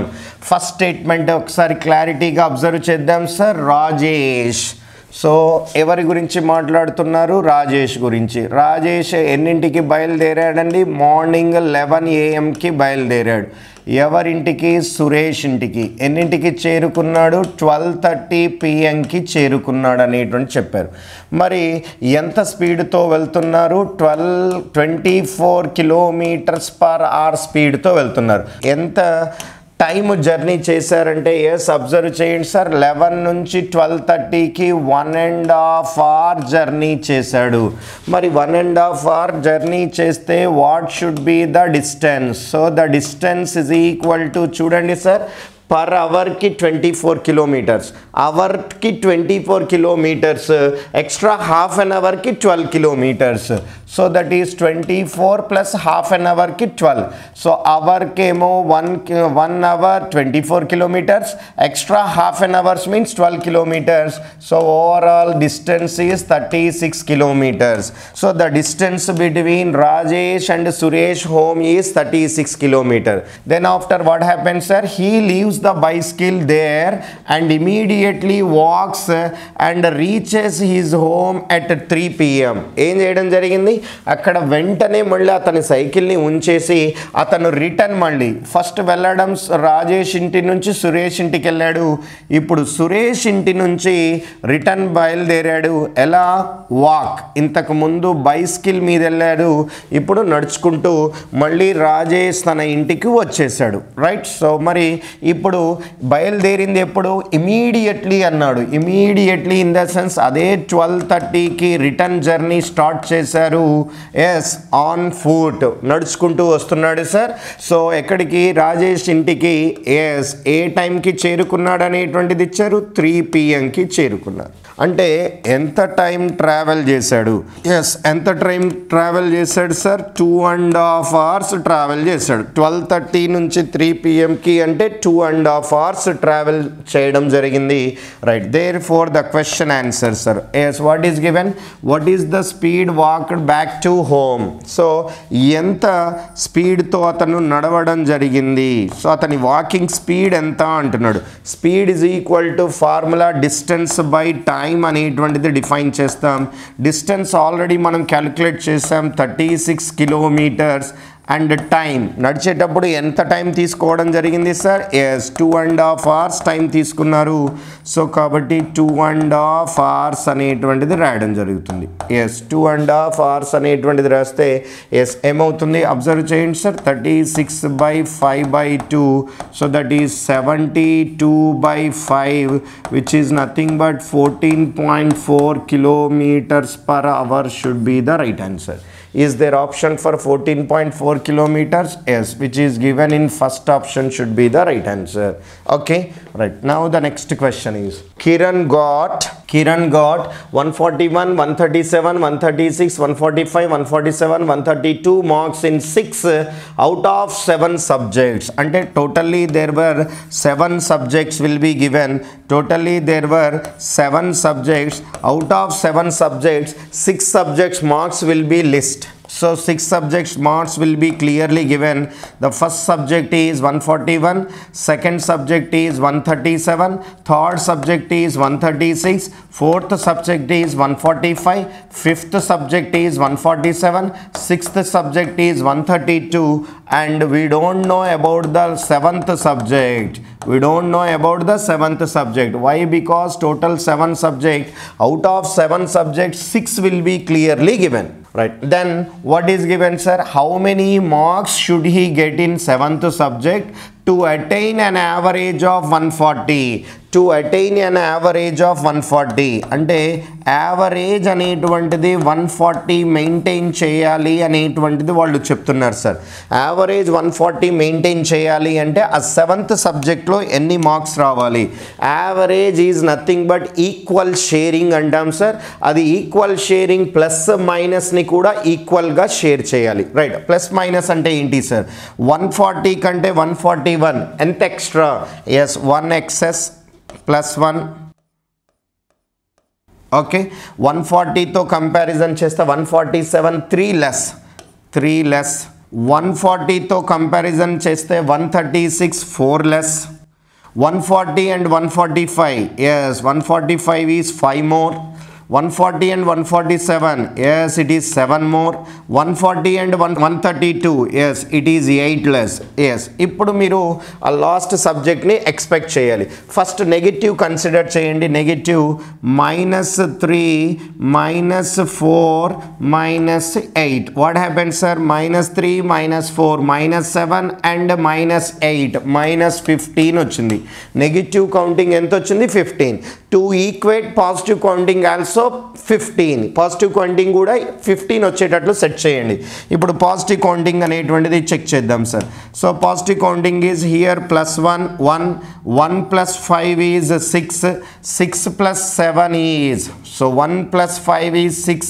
First statement ఒకసారి క్లారిటీగా observe చేద్దాం sir. Rajesh, so ఎవరి గురించి మాట్లాడుతున్నారు? రాజేష్ గురించి. రాజేష్ ఎన్నింటికి బయలుదేరాడండి? Morning 11 AM-కి బయలుదేరాడు. ఎవరింటికి? సురేష్ ఇంటికి. ఎన్నింటికి చేరుకున్నాడు? 12:30 PM-కి చేరుకున్నాడు అనేటువంటి చెప్పారు. మరి ఎంత స్పీడ్తో వెళ్తున్నారు? 24 kilometers per hour స్పీడ్తో వెళ్తున్నారు. ఎంత టైమ్ జర్నీ చేశారంటే ఎస్ అబ్జర్వ్ చేయండి సార్. 11 నుంచి 12:30కి 1.5 hour జర్నీ చేశాడు. మరి 1.5 hour జర్నీ చేస్తే what should be the distance? So the distance is equal to చూడండి సార్, పర్ అవర్కి 24 kilometers, అవర్కి 24 kilometers, ఎక్స్ట్రా హాఫ్ అన్ అవర్కి 12 kilometers. So that is 24 plus half an అవర్కి 12. సో అవర్కేమో 1 hour 24 kilometers, extra half an hours means 12 kilometers. So overall distance is 36 kilometers. So the distance between Rajesh and Suresh home is 36 kilometers. Then after what happens sir? He leaves the bicycle there and immediately walks and reaches his home at 3 PM. ఏం చేయడం జరిగింది? అక్కడ వెంటనే మళ్ళీ అతని సైకిల్ని ఉంచేసి అతను return మళ్ళీ ఫస్ట్ వెళ్ళడం రాజేష్ ఇంటి నుంచి సురేష్ ఇంటికి వెళ్ళాడు. ఇప్పుడు సురేష్ ఇంటి నుంచి రిటర్న్ బయలుదేరాడు. ఎలా? వాక్. ఇంతకు ముందు బైసికిల్ మీద వెళ్ళాడు, ఇప్పుడు నడుచుకుంటూ మళ్ళీ రాజేష్ తన ఇంటికి వచ్చేసాడు. రైట్. సో మరి ఇప్పుడు బయలుదేరింది ఎప్పుడు? ఇమీడియట్లీ అన్నాడు. ఇమీడియట్లీ ఇన్ ద సెన్స్ అదే 12:30కి రిటర్న్ జర్నీ స్టార్ట్ చేశారు. ఎస్, ఆన్ ఫుట్, నడుచుకుంటూ వస్తున్నాడు సార్. సో ఎక్కడికి? రాజేష్ ఇంటికి. ఎస్, ఏ టైంకి చేరుకున్నాడు అనేటువంటిది ఇచ్చారు, 3 PM చేరుకున్నారు. అంటే ఎంత టైం ట్రావెల్ చేశాడు? ఎస్, ఎంత టైం ట్రావెల్ చేశాడు సార్? 2.5 hours ట్రావెల్ చేశాడు. 12:30 నుంచి 3 PM అంటే 2.5 hours ట్రావెల్ చేయడం జరిగింది. Right. There for the question answer sir. Yes, what is given? What is the speed walked back to home? So ఎంత స్పీడ్తో అతను నడవడం జరిగింది? సో అతని వాకింగ్ స్పీడ్ ఎంత అంటున్నాడు. Speed is equal to formula distance by time అనేటువంటిది define చేస్తాం. డిస్టెన్స్ ఆల్రెడీ మనం క్యాలిక్యులేట్ చేసాం, 36 kilometers. అండ్ టైం, నడిచేటప్పుడు ఎంత టైం తీసుకోవడం జరిగింది సార్? ఎస్, 2.5 hours టైం తీసుకున్నారు. సో కాబట్టి 2.5 hours అనేటువంటిది రాయడం జరుగుతుంది. ఎస్, 2.5 hours అనేటువంటిది రాస్తే ఎస్ ఏమవుతుంది? అబ్జర్వ్ చేయండి sir. 36/5/2. So that is 72/5, which is nothing but 14.4 km/hour should be the right answer. Is there option for 14.4 kilometers? Yes, which is given in first option should be the right answer. Okay, right. Now the next question is Kiran got 141, 137, 136, 145, 147, 132 marks in 6 out of 7 subjects. Ante totally there were 7 subjects will be given. Totally there were 7 subjects. Out of 7 subjects, 6 subjects marks will be list. So 6 subjects marks will be clearly given. The first subject is 141, second subject is 137, third subject is 136, fourth subject is 145, fifth subject is 147, sixth subject is 132, and we don't know about the 7th subject. We don't know about the 7th subject. Why? Because total 7 subjects. Out of 7 subjects, 6 will be clearly given. Right. Then what is given, sir? How many marks should he get in 7th subject to attain an average of 140? To attain an average of 140. అంటే average అనేటువంటిది 140 maintain చేయాలి అనేటువంటిది వాళ్ళు చెప్తున్నారు sir. Average 140 maintain చేయాలి అంటే ఆ 7th సబ్జెక్ట్లో ఎన్ని మార్క్స్ రావాలి? Average is nothing but equal sharing అంటాం సార్. అది ఈక్వల్ షేరింగ్ ప్లస్ మైనస్ని కూడా ఈక్వల్గా షేర్ చేయాలి. రైట్. ప్లస్ మైనస్ అంటే ఏంటి సార్? 140 కంటే 141 ఎంత ఎక్స్ట్రా? Yes, 1 excess +1. ఓకే, 140తో కంపారిజన్ చేస్తే 147 3 less. 140తో కంపారిజన్ చేస్తే 136 4 less. 140 and 145, yes, 145 is 5 more. 140 and 147, yes, it is 7 more. 140 and 132, yes, it is 8 less. Yes, ఇప్పుడు మీరు ఆ లాస్ట్ సబ్జెక్ట్ని ఎక్స్పెక్ట్ చేయాలి. ఫస్ట్ నెగిటివ్ కన్సిడర్ చేయండి. Negative -3 -4 -8. What happen sir? -3 -4 -7 and -8 -15 వచ్చింది. నెగిటివ్ కౌంటింగ్ ఎంత వచ్చింది? 15. To equate positive counting also 15. Positive counting కూడా 15 వచ్చేటట్లు సెట్ చేయండి. ఇప్పుడు పాజిటివ్ కౌంటింగ్ అనేటువంటిది చెక్ చేద్దాం sir. So positive counting is here +1 1 1 + 5 is 6 6 + 7 is, so 1 + 5 is 6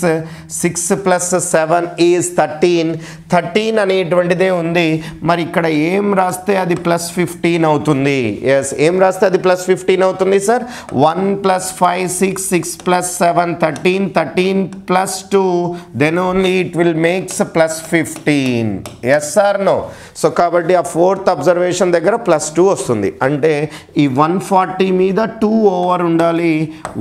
6 + 7 is 13 13 అనేటువంటిదే ఉంది. మరి ఇక్కడ ఏం రాస్తే అది +15 అవుతుంది? ఎస్, ఏం రాస్తే అది +15 అవుతుంది sir? 1 1 plus 5, 6, 6 plus 7, 13, 13 plus 2, then only it will make plus 15. Yes or no? So, kabatti a fourth observation దగ్గర plus 2 వస్తుంది. అంటే ఈ 140 మీద 2 over ఉండాలి.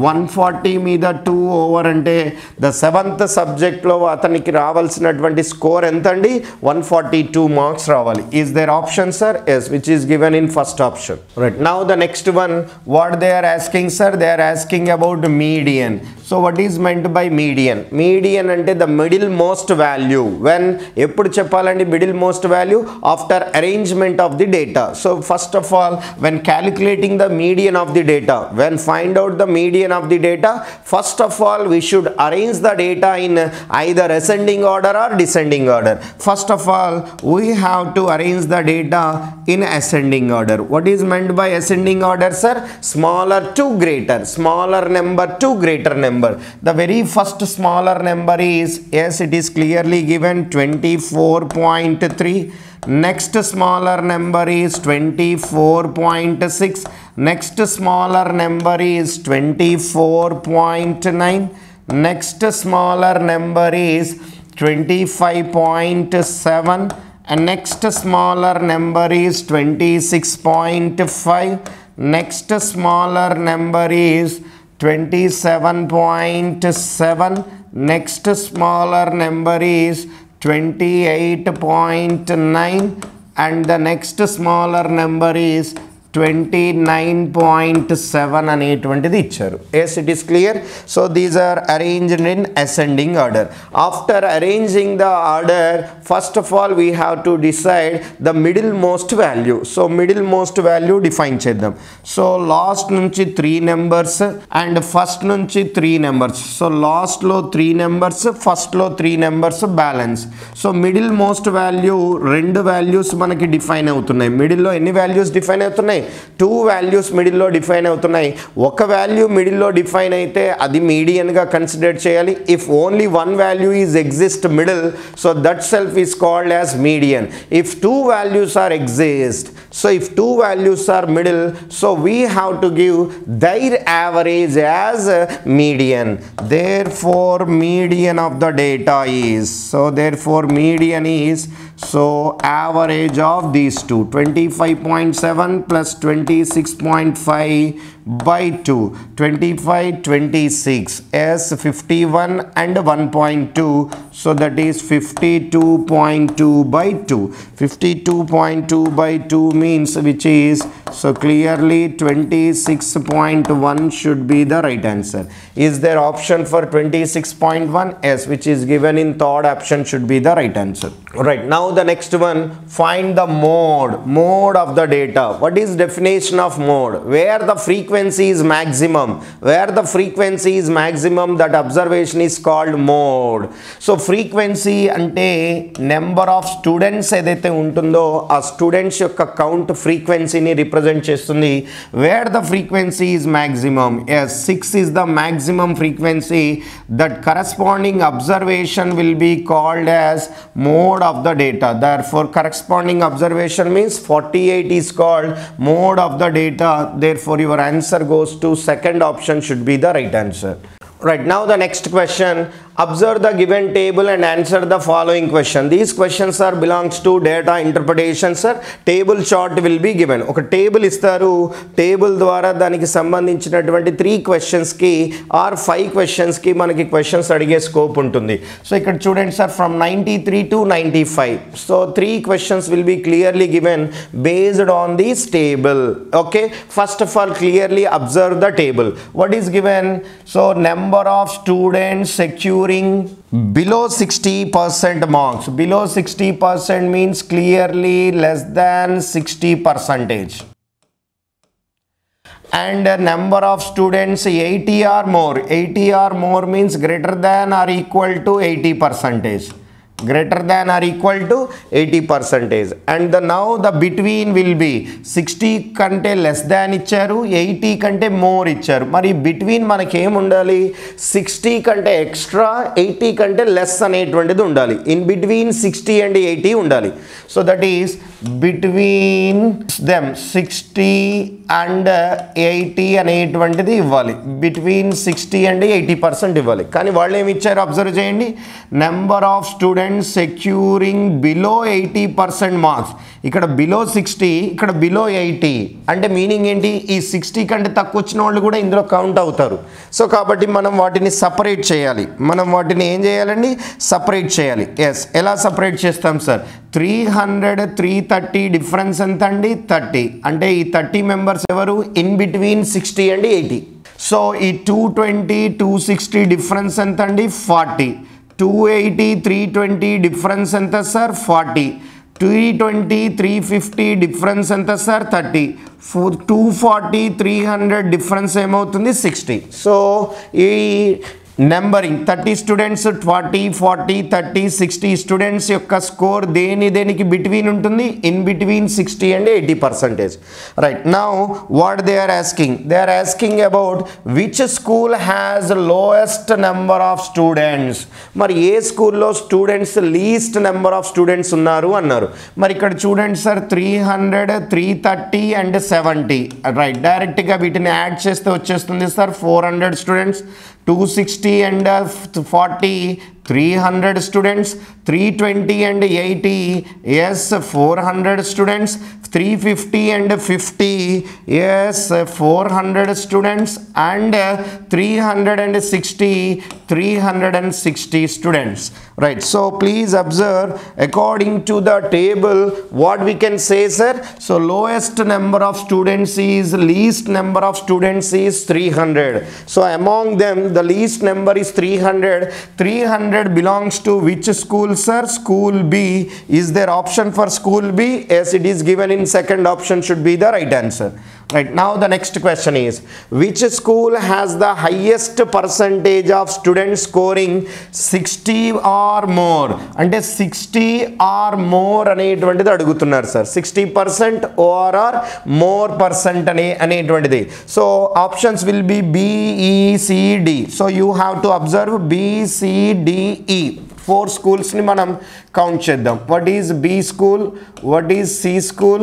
140 మీద 2 over అంటే the seventh subject లో అతనికి రావాల్సినటువంటి స్కోర్ ఎంత అండి? 142 మార్క్స్ రావాలి. Is there option, sir? Yes, which is given in first option. Right. Now the next one, what they are asking, sir? They are asking about median. So what is meant by median? Median ante the middle most value. When eppudu cheppalandi middle most value? After arrangement of the data. So first of all, when calculating the median of the data, when find out the median of the data, first of all we should arrange the data in either ascending order or descending order. First of all, we have to arrange the data in ascending order. What is meant by ascending order, sir? Smaller to greater, smaller number to greater number. The very first smaller number is, yes, it is clearly given 24.3. Next smaller number is 24.6. Next smaller number is 24.9. Next smaller number is 25.7. And next smaller number is 26.5. Next smaller number is 27.7. Next smaller number is 28.9, and the next smaller number is 29.7 అనేటువంటిది ఇచ్చారు. Yes, it is clear. So these are arranged in ascending order. After arranging the order, first of all we have to decide the middle most value. So middle most value define చేద్దాం. So last నుంచి 3 numbers and first నుంచి 3 numbers. So last లో 3 numbers, first లో 3 numbers balance. So middle most value రెండు values మనకి define అవుతున్నాయి. Middle లో ఎన్ని values డిఫైన్ అవుతున్నాయి? 2 values మిడిల్ లో డిఫైన్ అవుతున్నాయి. ఒక వాల్యూ మిడిల్ లో డిఫైన్ అయితే అది మీడియన్ గా కన్సిడర్ చేయాలి. If only one value is exist middle, so that self is called as median. If 2 values are exist, so if 2 values are middle, so we have to give their average as median. Therefore median of the data is, so therefore median is, so average of these two, 25.7 plus 26.5 by 2, 25, 26, S 51 and 1.2, so that is 52.2 by 2. 52.2 by 2 means which is, so clearly 26.1 should be the right answer. Is there option for 26.1? Yes, which is given in third option should be the right answer. Right, now the next one, find the mode of the data. What is definition of mode? Where the frequency is maximum, where the frequency is maximum, that observation is called mode. So frequency ante number of students edaithe untundo aa students yokka count frequency ni represent chestundi. Where the frequency is maximum, yes, 6 is the maximum frequency, that corresponding observation will be called as mode of the data. Therefore corresponding observation means 48 is called mode of the data. Therefore your answer goes to second option should be the right answer. Right, now the next question, observe the given table and answer the following question. These questions are belongs to data interpretation, sir. Table chart will be given. ఒక table ఇస్తారు, table ద్వారా దానికి సంబంధించినటువంటి 3 questions కి are 5 questions కి మనకి questions అడిగే scope ఉంటుంది. సో ఇక్కడ చూడండి sir, from 93 to 95. So 3 questions will be clearly given based on this table. Okay, first of all clearly observe the table. What is given? So number of students securing below 60% marks. Below 60% means clearly less than 60%. And number of students 80 or more. 80 or more means greater than or equal to 80%. Greater than or equal to 80%. And now the between will be 60 కంటే less than ఇచ్చారు, 80 కంటే more ఇచ్చారు. మరి between మనకి ఏం ఉండాలి? 60 కంటే extra, 80 కంటే less అనేటువంటిది ఉండాలి. In between 60 and 80 ఉండాలి. So that is between them 60 and 80 అనేటువంటిది ఇవ్వాలి. బిట్వీన్ 60 and 80% ఇవ్వాలి. కానీ వాళ్ళు ఏమి ఇచ్చారు అబ్జర్వ్ చేయండి. Number of students securing below 80% marks. ఇక్కడ బిలో 60, ఇక్కడ బిలో 80 అంటే మీనింగ్ ఏంటి? ఈ 60 కంటే తక్కువ వచ్చిన వాళ్ళు కూడా ఇందులో కౌంట్ అవుతారు. సో కాబట్టి మనం వాటిని సపరేట్ చేయాలి. మనం వాటిని ఏం చేయాలండి? సపరేట్ చేయాలి. ఎస్, ఎలా సపరేట్ చేస్తాం సార్? 300, 330 డిఫరెన్స్ ఎంత అండి? 30. అంటే ఈ 30 మెంబర్స్ ఎవరు? In between 60 and 80. సో ఈ 220, 260 డిఫరెన్స్ ఎంత అండి? 40. 280, 320 డిఫరెన్స్ ఎంత సార్? 40. 320, 350 డిఫరెన్స్ ఎంత సార్? 30. 240, 300 డిఫరెన్స్ ఏమవుతుంది? 60. సో ఈ నెంబరింగ్ 30 స్టూడెంట్స్, 40, 40, 30, 60 స్టూడెంట్స్ యొక్క స్కోర్ దేనికి బిట్వీన్ ఉంటుంది? In between 60 and 80%. Right. Now what they are asking? They are asking about which school has lowest number of students. మరి ఏ స్కూల్లో students least number of students ఉన్నారు అన్నారు. మరి ఇక్కడ చూడండి సార్, 300, 330 and 70. రైట్. డైరెక్ట్గా వీటిని యాడ్ చేస్తే వచ్చేస్తుంది sir 400 students. 260 and 40, 300 students. 320 and 80, yes, 400 students. 350 and 50, yes, 400 students. And 360, 360 students. Right. So please observe, according to the table, what we can say, sir? So lowest number of students is, least number of students is 300. So among them, the least number is 300. 300 belongs to which school, sir? School B. Is there option for school B? Yes, it is given in second option, should be the right answer. Right. Now the next question is, which school has the highest percentage of students scoring 60 or more? అంటే 60 or more అనేటువంటిది అడుగుతున్నారు sir. 60% or more percent అనేటువంటిది. So options will be B, E, C, D. So you have to observe B, C, D, E. 4 schools ని మనం count చేద్దాం. What is B school? What is C school?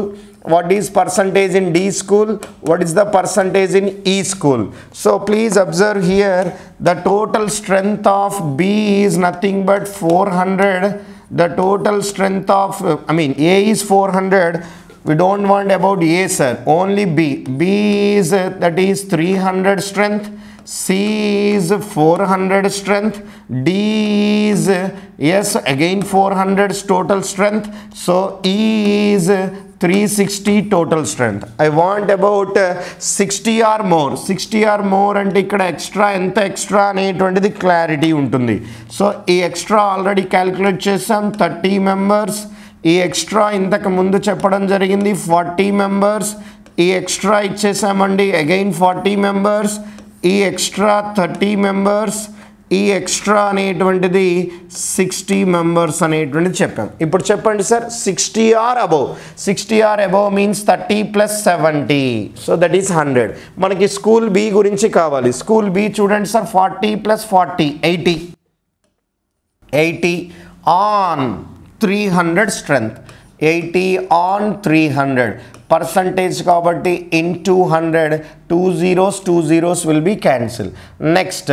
What is percentage in D school? What is the percentage in E school? So please observe here, the total strength of B is nothing but 400. The total strength of, A is 400. We don't want about A, sir. Only B. B is, that is 300 strength. C is 400 strength. D is, yes, again 400 total strength. So E is 360 total strength. I want about 60 or more. 60 or more అంటే ఇక్కడ extra ఎంత extra అనేటువంటిది clarity ఉంటుంది. So ఈ extra already calculate చేసాం. 30 members. ఈ extra ఇంతకు ముందు చెప్పడం జరిగింది 40 మెంబర్స్. ఈ ఎక్స్ట్రా ఇచ్చేసామండి అగైన్ 40 మెంబర్స్. ఈ ఎక్స్ట్రా 30 మెంబర్స్. ఈ ఎక్స్ట్రా అనేటువంటిది 60 మెంబర్స్ అనేటువంటిది చెప్పాం. ఇప్పుడు చెప్పండి sir, 60 or above. 60 or above means 30 plus 70. So that is 100. మనకి స్కూల్ బి గురించి కావాలి. స్కూల్ బి చూడండి sir, 40 plus 40, 80. 80 on 300 strength. 80 on 300. Percentage kabatti into 100. 2 zeros will be cancelled. Next,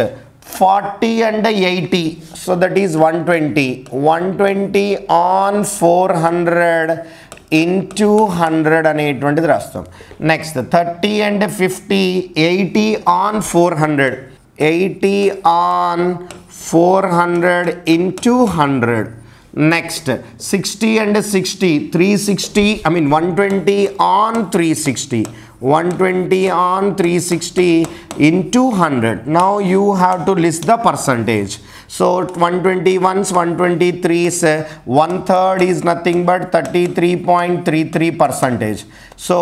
40 and 80. So that is 120. 120 on 400 into 100 అనేటువంటిది రాస్తాం. Next 30 and 50. 80 on 400. 80 on 400 into 100. Next 60 and 60. 360, 120 on 360. 120 on 360 into 100. Now you have to list the percentage. So 120 ones, 123s, 1/3 is nothing but 33.33%. So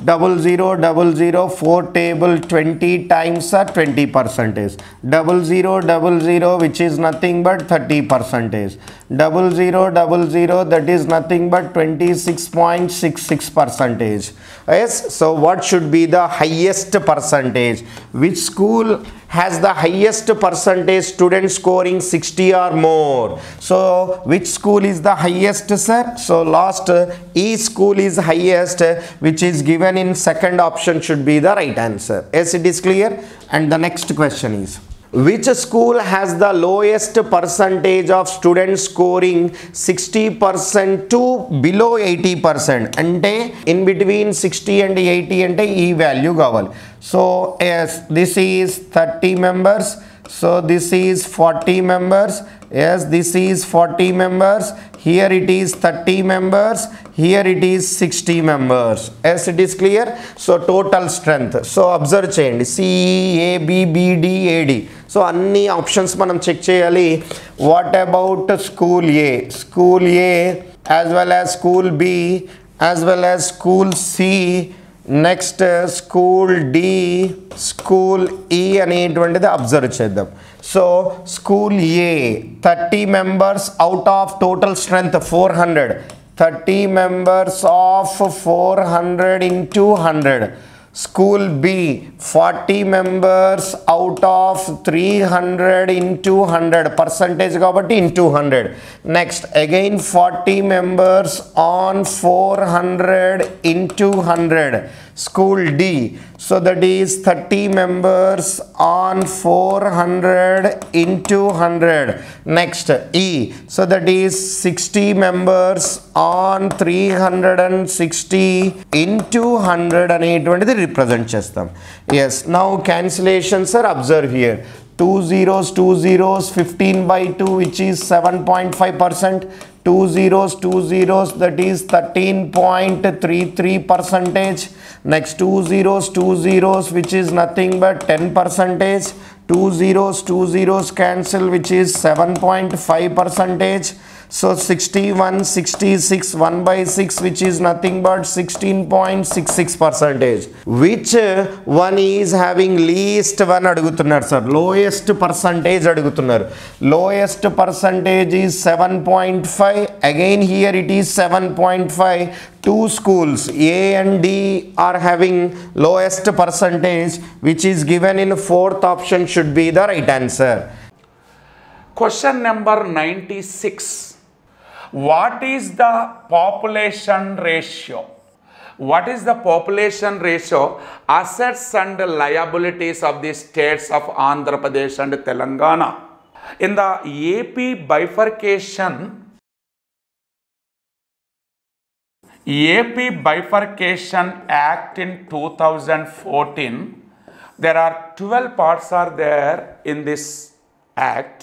0000 4 table 20 times are 20 percentage. 0000 which is nothing but 30 percentage. 0000 that is nothing but 26.66 percentage. Yes, so what should be the highest percentage? Which school has the highest percentage student scoring 60 or more? So which school is the highest, sir? So last E school is highest, which is given in second option should be the right answer. Yes, it is clear. And the next question is, which school has the lowest percentage of students scoring 60% to below 80%? Ante in between 60 and 80 ante E value kaval. So yes, this is 30 members. So this is 40 members. Yes, this is 40 members. Here it is 30 members. Here it is 60 members. Yes, it is clear. So total strength. So observe cheyandi. C, A, B, B, D, A, D. So anni options manam check cheyali. What about school A? School A as well as school B as well as school C. Next school D, school E అనేటువంటిది observe చేద్దాం. So school A 30 members out of total strength 400. 30 members of 400 into 100. School B 40 members out of 300 into 100 percentage kabatti into 100. Next again 40 members on 400 into 100. School D, so that is 30 members on 400 into 100. Next E, so that is 60 members on 360 into 100 అనేటువంటిది represent చేస్తాం. Yes, now cancellations are observed here. 2 zeros 15 by 2 which is 7.5%. 2 zeros that is 13.33 percentage. Next 2 zeros which is nothing but 10 percentage. 2 zeros cancel which is 7.5 percentage. So 61 66 1 by 6 which is nothing but 16.66 percentage. Which one is having least one adugutunnaru sir? Lowest percentage adugutunnaru. Lowest percentage is 7.5. Again here it is 7.5. Two schools A and D are having lowest percentage, which is given in fourth option should be the right answer. Question number 96. What is the population ratio? What is the population ratio, assets and liabilities of the states of Andhra Pradesh and Telangana? In the AP bifurcation Act in 2014, there are 12 parts are there in this act.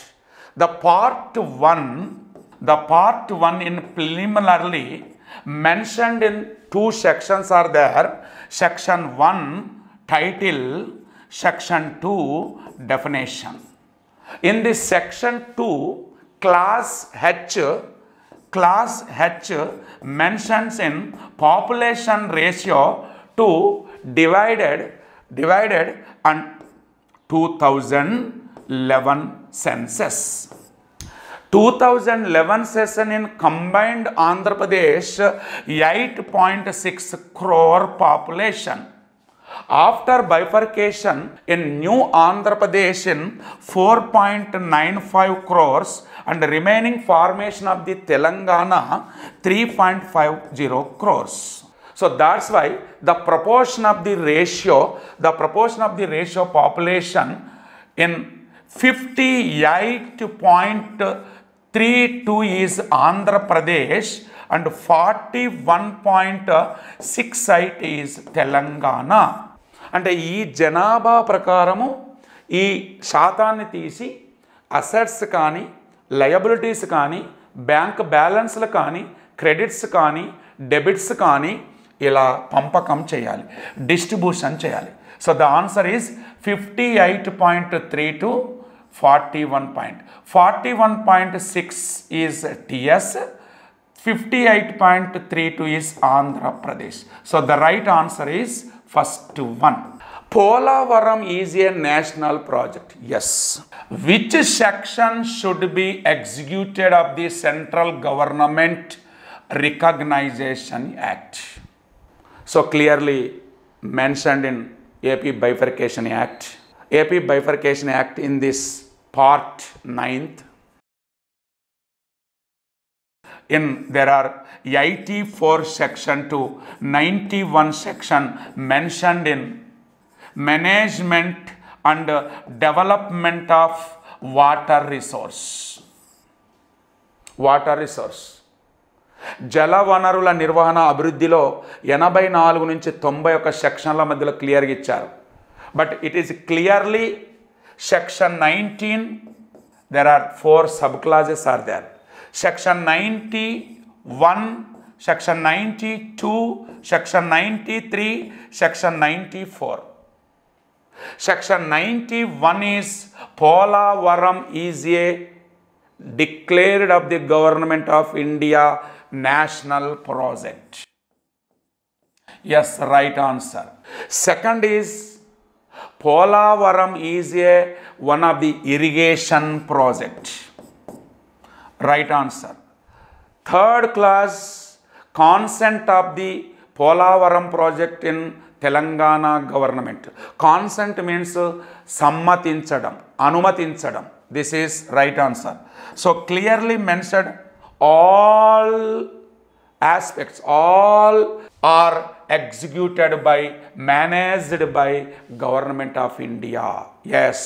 The part 1 in preliminarily mentioned in two sections are there. Section 1 title, section 2 definition. In this section 2, class H mentions in population ratio to divided on 2011 census. 2011 session in combined Andhra Pradesh 8.6 crore population. After bifurcation in new Andhra Pradesh in 4.95 crores and remaining formation of the Telangana 3.50 crores. So that's why the proportion of the ratio population in 58.32 is Andhra Pradesh and 41.68 is Telangana. అంటే ఈ జనాభా ప్రకారము ఈ శాతాన్ని తీసి assets కానీ liabilities కానీ bank బ్యాలెన్స్లు కానీ క్రెడిట్స్ కానీ డెబిట్స్ కానీ ఇలా పంపకం చేయాలి, డిస్ట్రిబ్యూషన్ చేయాలి. So the answer is 58.32 41.6 is TS, 58.32 is Andhra Pradesh. So the right answer is first one. Polavaram is a national project. Yes. Which section should be executed of the Central Government Recognition Act? So clearly mentioned in AP Bifurcation Act. AP Bifurcation Act in this part 9th. There are 84 section to 91 section mentioned in management and development of water resource. జల వనరుల నిర్వహణ అభివృద్ధిలో 84 నుంచి 91 సెక్షన్ల మధ్యలో క్లియర్గా ఇచ్చారు. But it is clearly section 19, there are 4 sub clauses are there. Section 91, section 92, section 93, section 94. Section 91 is Polavaram is a declared of the Government of India national project. Yes, right answer. Second is Polavaram is one of the irrigation project. Right answer. Third class, consent of the Polavaram project in Telangana government. Consent means sammatinchadam, anumatinchadam. This is right answer. So clearly mentioned all aspects, all are executed by, managed by Government of India. Yes.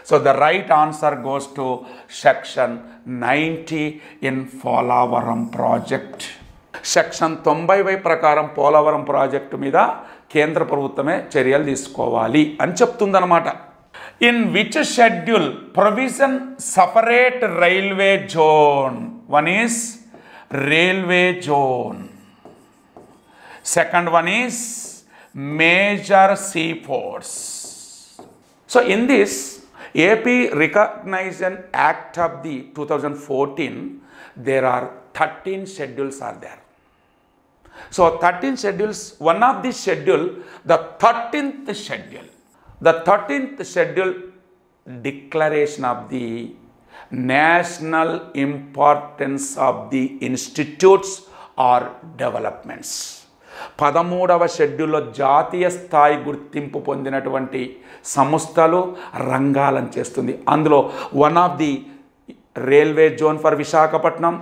So the right answer goes to section 90 in Polavaram project. Section 90 ప్రకారం Polavaram project మీద కేంద్ర ప్రభుత్వమే చర్యలు తీసుకోవాలి అని చెప్తుందన్నమాట. In which schedule provision separate railway zone? One is railway zone, second one is major sea ports. So in this AP Recognition Act of the 2014, there are 13 schedules are there. So 13 schedules, one of the schedule, the 13th schedule declaration of the national importance of the institutes or developments. 13వ షెడ్యూల్లో జాతీయ స్థాయి గుర్తింపు పొందినటువంటి సంస్థలు రంగాలను చేస్తుంది. అందులో one of the railway zone for Visakhapatnam,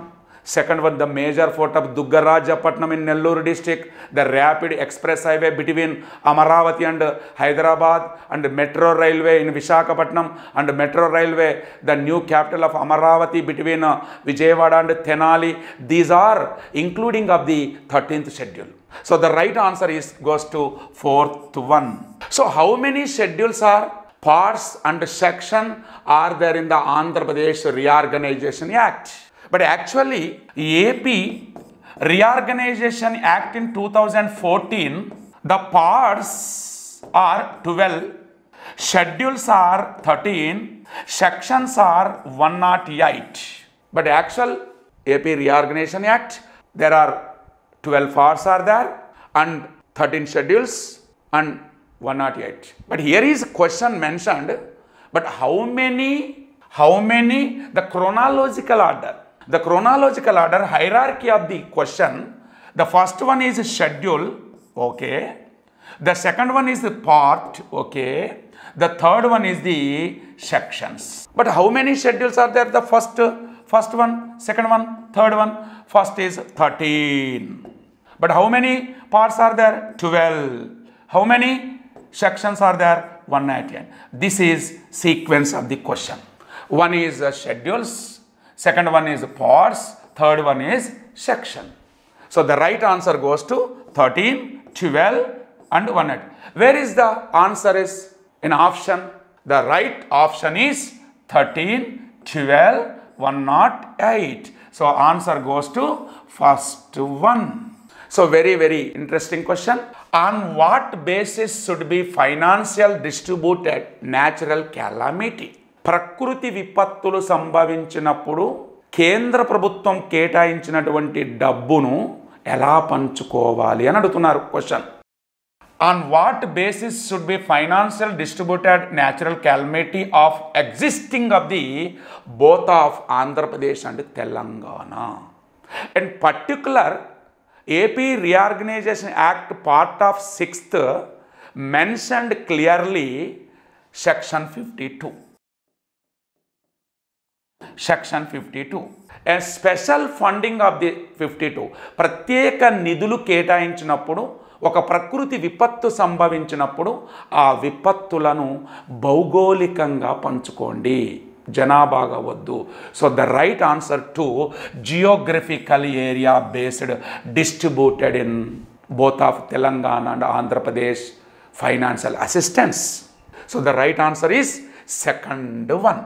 second one the major fort of Duggarajapatnam in Nellore district, the rapid express highway between Amaravati and Hyderabad, and metro railway in Visakhapatnam, and metro railway the new capital of Amaravati between Vijayawada and Tenali. These are including of the 13th schedule. So the right answer is goes to 4th one. So how many schedules are parts and section are there in the Andhra Pradesh Reorganization Act? But actually AP Reorganization Act in 2014, the parts are 12, schedules are 13, sections are 108. But actual AP Reorganization Act, there are 12 parts are there and 13 schedules and 108. But here is a question mentioned, but how many the chronological order? The chronological order hierarchy of the question, the first one is schedule, okay. The second one is the part, okay. The third one is the sections. But how many schedules are there? The first one, second one, third one. First is 13. But how many parts are there? 12. How many sections are there? 198. This is sequence of the question. One is schedules, second one is parts, third one is section. So the right answer goes to 13, 12 and 108. Where is the answer is in option? The right option is 13, 12, 108. So answer goes to first one. So very, very interesting question. On what basis should be financial distributed natural calamity? ప్రకృతి విపత్తులు సంభవించినప్పుడు కేంద్ర ప్రభుత్వం కేటాయించినటువంటి డబ్బును ఎలా పంచుకోవాలి అని అడుగుతున్నారు question. On what basis should be financial distributed natural calamity of existing of the both of Andhra Pradesh and Telangana? In particular, AP Reorganization Act part of 6th mentioned clearly section 52. Section 52. A special funding of the 52. ప్రత్యేక నిధులు కేటాయించినప్పుడు ఒక ప్రకృతి విపత్తు సంభవించినప్పుడు ఆ విపత్తులను భౌగోళికంగా పంచుకోండి, జనాభాగా వద్దు. So the right answer to geographical area based distributed in both of Telangana and Andhra Pradesh financial assistance. So the right answer is second one.